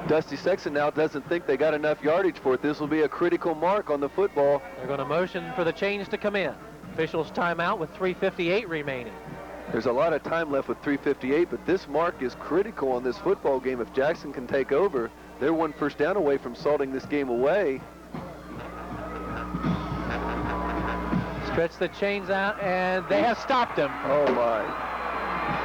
Dusty Sexton now doesn't think they got enough yardage for it. This will be a critical mark on the football. They're going to motion for the change to come in. Officials timeout with 3:58 remaining. There's a lot of time left with 3:58, but this mark is critical on this football game. If Jackson can take over, they're 1 first down away from salting this game away. Stretch the chains out, and they have stopped him. Oh, my.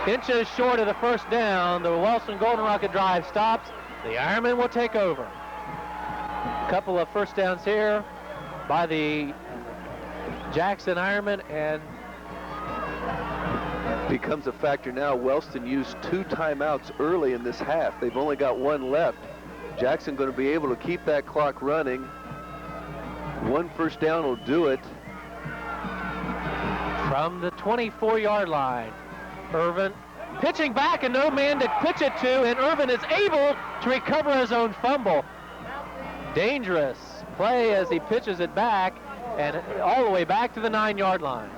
Inches short of the first down. The Wellston Golden Rocket drive stops. The Ironmen will take over. A couple of first downs here by the Jackson Ironmen, and becomes a factor now. Wellston used 2 timeouts early in this half. They've only got 1 left. Jackson going to be able to keep that clock running. 1 first down will do it. From the 24-yard line, Irvin pitching back and no man to pitch it to, and Irvin is able to recover his own fumble. Dangerous play as he pitches it back and all the way back to the 9-yard line.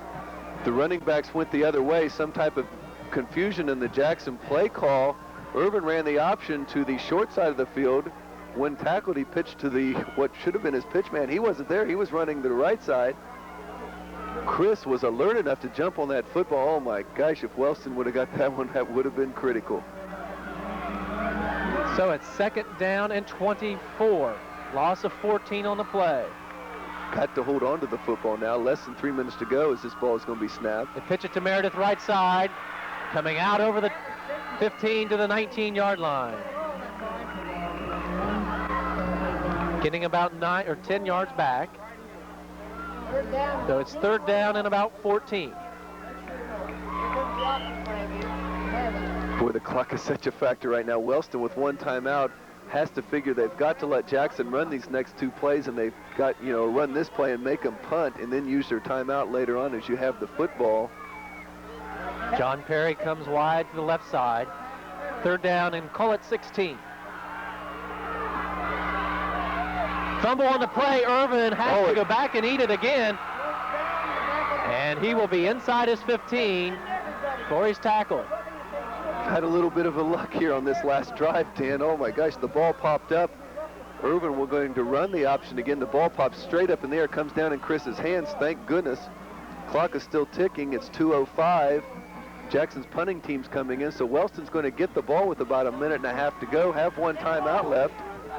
The running backs went the other way. Some type of confusion in the Jackson play call. Irvin ran the option to the short side of the field. When tackled, he pitched to the what should have been his pitch man. He wasn't there. He was running to the right side. Chris was alert enough to jump on that football. Oh my gosh, if Wellston would have got that one, that would have been critical. So it's 2nd down and 24. Loss of 14 on the play. Got to hold on to the football now. Less than 3 minutes to go as this ball is going to be snapped. They pitch it to Meredith right side. Coming out over the 15 to the 19-yard line. Getting about 9 or 10 yards back. So it's 3rd down and about 14. Boy, the clock is such a factor right now. Wellston with 1 timeout has to figure they've got to let Jackson run these next 2 plays, and they've got, run this play and make them punt and then use their timeout later on as you have the football. John Perry comes wide to the left side. 3rd down and call it 16. Fumble on the play. Irvin has to go back and eat it again. And he will be inside his 15 for his tackle. Had a little bit of a luck here on this last drive, Dan. Oh my gosh, the ball popped up. Irvin was going to run the option again. The ball pops straight up in the air, comes down in Chris's hands. Thank goodness. Clock is still ticking. It's 2:05. Jackson's punting team's coming in, so Wellston's going to get the ball with about 1.5 minutes to go, have 1 timeout left,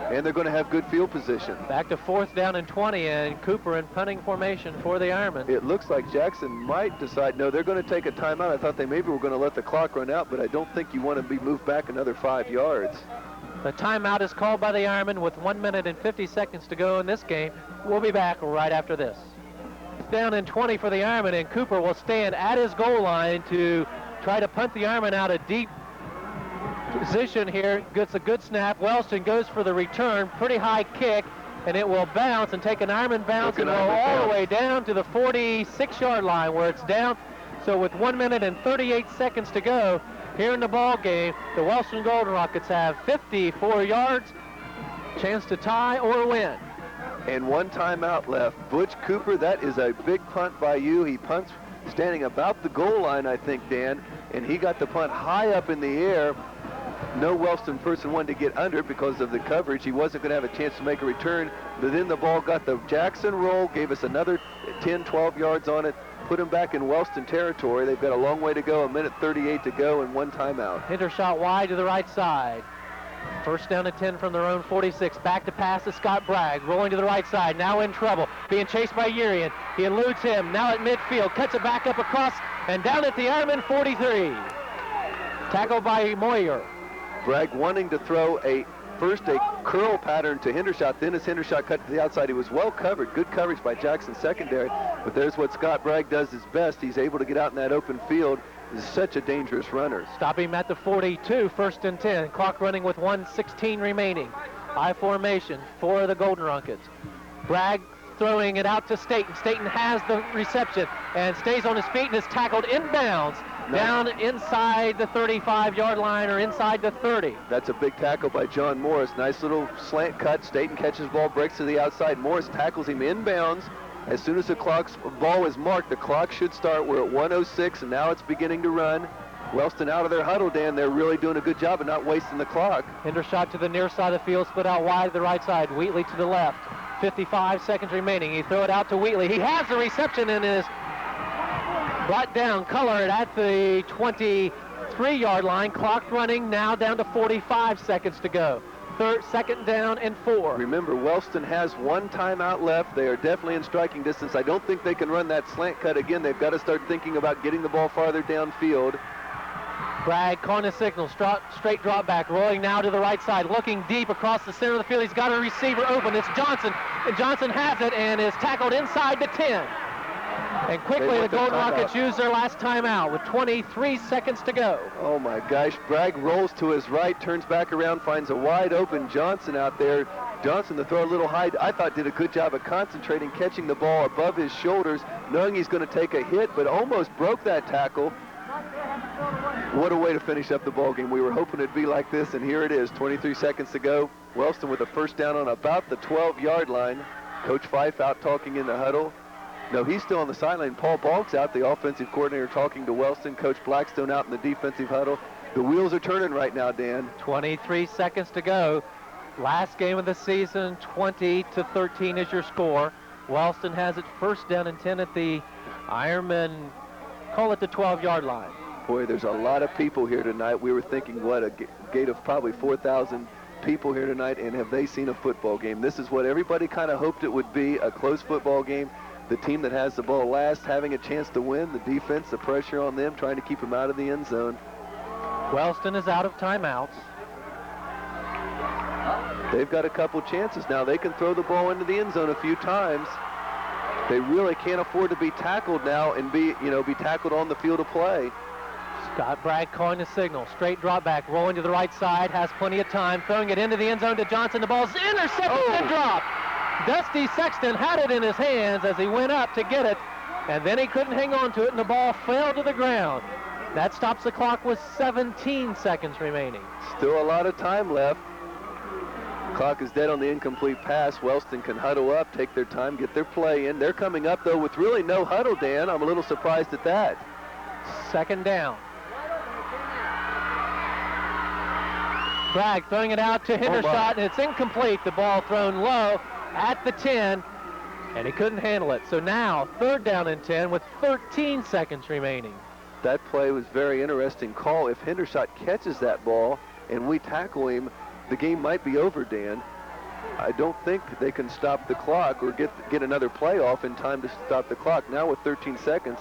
and they're going to have good field position. Back to 4th down and 20, and Cooper in punting formation for the Ironmen. It looks like Jackson might decide, no, they're going to take a timeout. I thought they maybe were going to let the clock run out, but I don't think you want to be moved back another 5 yards. The timeout is called by the Ironmen with 1 minute and 50 seconds to go in this game. We'll be back right after this. Down and 20 for the Ironmen, and Cooper will stand at his goal line to try to punt the Ironmen out of deep position here. Gets a good snap. Wellston goes for the return. Pretty high kick, and it will bounce and take an Ironman bounce and roll all the way down to the 46-yard line where it's down. So with 1 minute and 38 seconds to go here in the ball game, the Wellston Golden Rockets have 54 yards, chance to tie or win. And 1 timeout left. Butch Cooper, that is a big punt by you. He punts standing about the goal line, I think, Dan, and he got the punt high up in the air. No Wellston person wanted to get under it because of the coverage. He wasn't going to have a chance to make a return, but then the ball got the Jackson roll, gave us another 10, 12 yards on it, put him back in Wellston territory. They've got a long way to go, 1 minute 38 to go, and 1 timeout. Hindershot wide to the right side. 1st down and 10 from their own 46. Back to pass to Scott Bragg. Rolling to the right side. Now in trouble. Being chased by Urian. He eludes him. Now at midfield. Cuts it back up across and down at the Ironman 43. Tackled by Moyer. Bragg wanting to throw first a curl pattern to Hindershot. Then as Hindershot cut to the outside, he was well covered. Good coverage by Jackson secondary. But there's what Scott Bragg does his best. He's able to get out in that open field. Is such a dangerous runner. Stop him at the 42, 1st and 10. Clock running with 1:16 remaining. I formation for the Golden Rockets. Bragg throwing it out to Staten. Staten has the reception and stays on his feet and is tackled inbounds down inside the 35-yard line or inside the 30. That's a big tackle by John Morris. Nice little slant cut. Staten catches ball, breaks to the outside. Morris tackles him inbounds. As soon as the ball is marked, the clock should start. We're at 1:06, and now it's beginning to run. Wellston out of their huddle, Dan. They're really doing a good job of not wasting the clock. Hindershot to the near side of the field, split out wide to the right side. Wheatley to the left. 55 seconds remaining. He throw it out to Wheatley. He has the reception and is brought down, colored at the 23-yard line. Clock running now down to 45 seconds to go. 2nd down and 4. Remember, Wellston has 1 timeout left. They are definitely in striking distance. I don't think they can run that slant cut again. They've got to start thinking about getting the ball farther downfield. Bragg calling a signal, straight drop back, rolling now to the right side, looking deep across the center of the field. He's got a receiver open. It's Johnson, and Johnson has it and is tackled inside the 10. And quickly the Golden Rockets use their last timeout with 23 seconds to go. Oh my gosh, Bragg rolls to his right, turns back around, finds a wide open Johnson out there. Johnson to throw a little high, I thought did a good job of concentrating, catching the ball above his shoulders, knowing he's going to take a hit, but almost broke that tackle. What a way to finish up the ball game. We were hoping it'd be like this, and here it is, 23 seconds to go. Wellston with a first down on about the 12-yard line. Coach Fife out talking in the huddle. No, he's still on the sideline. Paul Balk's out, the offensive coordinator, talking to Wellston. Coach Blackstone out in the defensive huddle. The wheels are turning right now, Dan. 23 seconds to go. Last game of the season, 20-13 is your score. Wellston has it first down and 10 at the Ironman, call it the 12-yard line. Boy, there's a lot of people here tonight. We were thinking, what, a gate of probably 4,000 people here tonight, and have they seen a football game? This is what everybody kind of hoped it would be, a close football game. The team that has the ball last having a chance to win, the defense, the pressure on them, trying to keep them out of the end zone. Wellston is out of timeouts. They've got a couple chances now. They can throw the ball into the end zone a few times. They really can't afford to be tackled now and be tackled on the field of play. Scott Bragg calling the signal. Straight drop back, rolling to the right side, has plenty of time, throwing it into the end zone to Johnson. The ball's intercepted and dropped. Dusty Sexton had it in his hands as he went up to get it, and then he couldn't hang on to it, and the ball fell to the ground. That stops the clock with 17 seconds remaining. Still a lot of time left. Clock is dead on the incomplete pass. Wellston can huddle up, take their time, get their play in. They're coming up, though, with really no huddle, Dan. I'm a little surprised at that. Second down. Bragg throwing it out to Hendershot, and it's incomplete. The ball thrown low at the 10, and he couldn't handle it. So now, third down and 10 with 13 seconds remaining. That play was very interesting call. If Hendershot catches that ball and we tackle him, the game might be over, Dan. I don't think they can stop the clock or get another play off in time to stop the clock. Now with 13 seconds,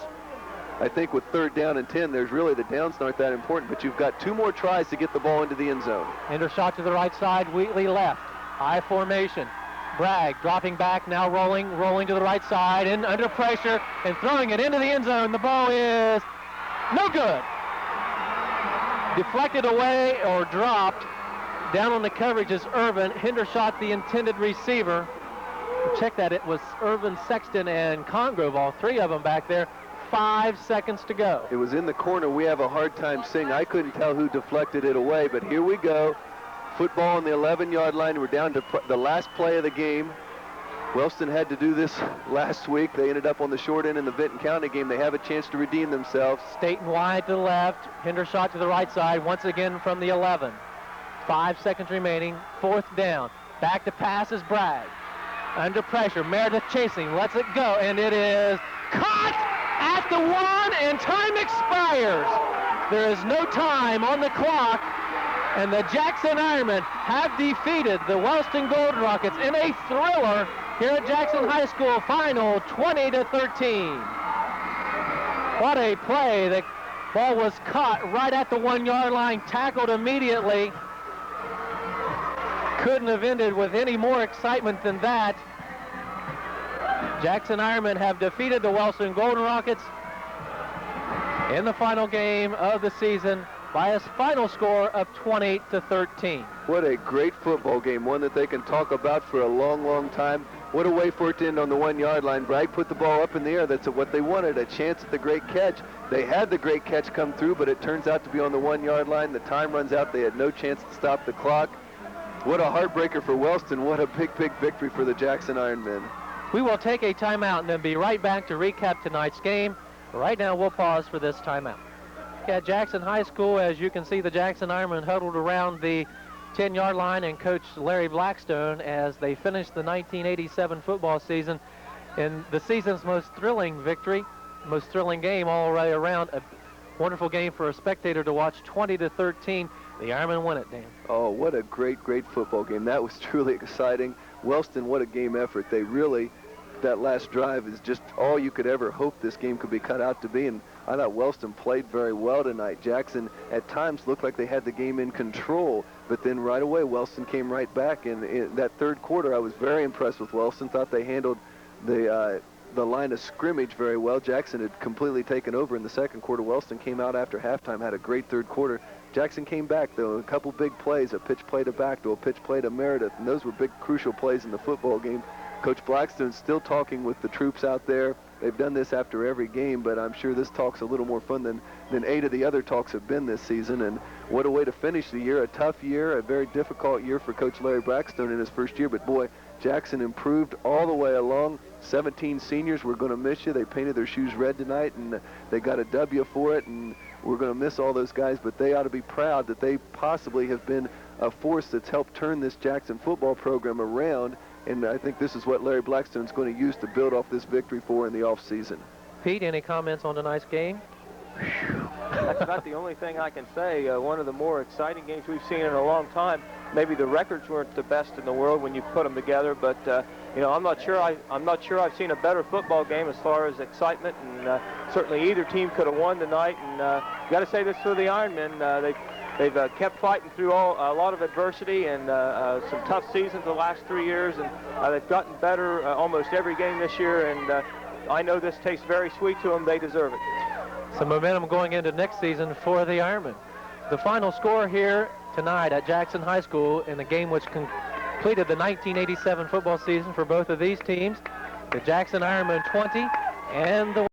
I think with third down and 10, there's really the downs aren't that important, but you've got 2 more tries to get the ball into the end zone. Hendershot to the right side, Wheatley left. I formation. Bragg dropping back, now rolling to the right side, and under pressure, and throwing it into the end zone. The ball is no good. Deflected away or dropped. Down on the coverage is Irvin. Hendershot, the intended receiver. Check that, it was Irvin, Sexton, and Congrove, all 3 of them back there. 5 seconds to go. It was in the corner. We have a hard time seeing. I couldn't tell who deflected it away, but here we go. Football on the 11-yard line. We're down to the last play of the game. Wellston had to do this last week. They ended up on the short end in the Vinton County game. They have a chance to redeem themselves. Staten wide to the left. Hendershot to the right side, once again from the 11. 5 seconds remaining. Fourth down. Back to pass is Bragg. Under pressure. Meredith chasing. Lets it go. And it is caught at the 1, and time expires. There is no time on the clock. And the Jackson Ironmen have defeated the Wellston Golden Rockets in a thriller here at Jackson High School. Final 20-13. What a play. The ball was caught right at the 1-yard line, tackled immediately. Couldn't have ended with any more excitement than that. Jackson Ironmen have defeated the Wellston Golden Rockets in the final game of the season by a final score of 20-13. What a great football game, one that they can talk about for a long, long time. What a way for it to end on the 1-yard line. Bragg put the ball up in the air. That's what they wanted, a chance at the great catch. They had the great catch come through, but it turns out to be on the 1-yard line. The time runs out. They had no chance to stop the clock. What a heartbreaker for Wellston. What a big, big victory for the Jackson Ironmen. We will take a timeout and then be right back to recap tonight's game. Right now, we'll pause for this timeout. At Jackson High School, as you can see, the Jackson Ironmen huddled around the 10-yard line and Coach Larry Blackstone as they finished the 1987 football season in the season's most thrilling victory, most thrilling game all the way around. A wonderful game for a spectator to watch, 20-13. The Ironmen win it, Dan. Oh, what a great, great football game. That was truly exciting. Wellston, what a game effort. They really that last drive is just all you could ever hope this game could be cut out to be. And I thought Wellston played very well tonight. Jackson at times looked like they had the game in control, but then right away Wellston came right back. And in that third quarter, I was very impressed with Wellston. Thought they handled the line of scrimmage very well. Jackson had completely taken over in the second quarter. Wellston came out after halftime, had a great third quarter. Jackson came back, though, a couple big plays, a pitch play to Backdoor, a pitch play to Meredith, and those were big, crucial plays in the football game. Coach Blackstone's still talking with the troops out there. They've done this after every game, but I'm sure this talk's a little more fun than 8 of the other talks have been this season. And what a way to finish the year. A tough year, a very difficult year for Coach Larry Blackstone in his first year, but boy, Jackson improved all the way along. 17 seniors, we're going to miss you. They painted their shoes red tonight, and they got a W for it, and we're going to miss all those guys, but they ought to be proud that they possibly have been a force that's helped turn this Jackson football program around, and I think this is what Larry Blackstone's going to use to build off this victory for in the offseason. Pete, any comments on tonight's game? That's about the only thing I can say. One of the more exciting games we've seen in a long time. Maybe the records weren't the best in the world when you put them together, but you know, I'm not sure I've seen a better football game as far as excitement, and certainly either team could have won tonight. And got to say this for the Ironmen. They've kept fighting through a lot of adversity and some tough seasons the last 3 years, and they've gotten better almost every game this year. And I know this tastes very sweet to them. They deserve it. Some momentum going into next season for the Ironmen. The final score here tonight at Jackson High School in the game which completed the 1987 football season for both of these teams. The Jackson Ironmen 20 and the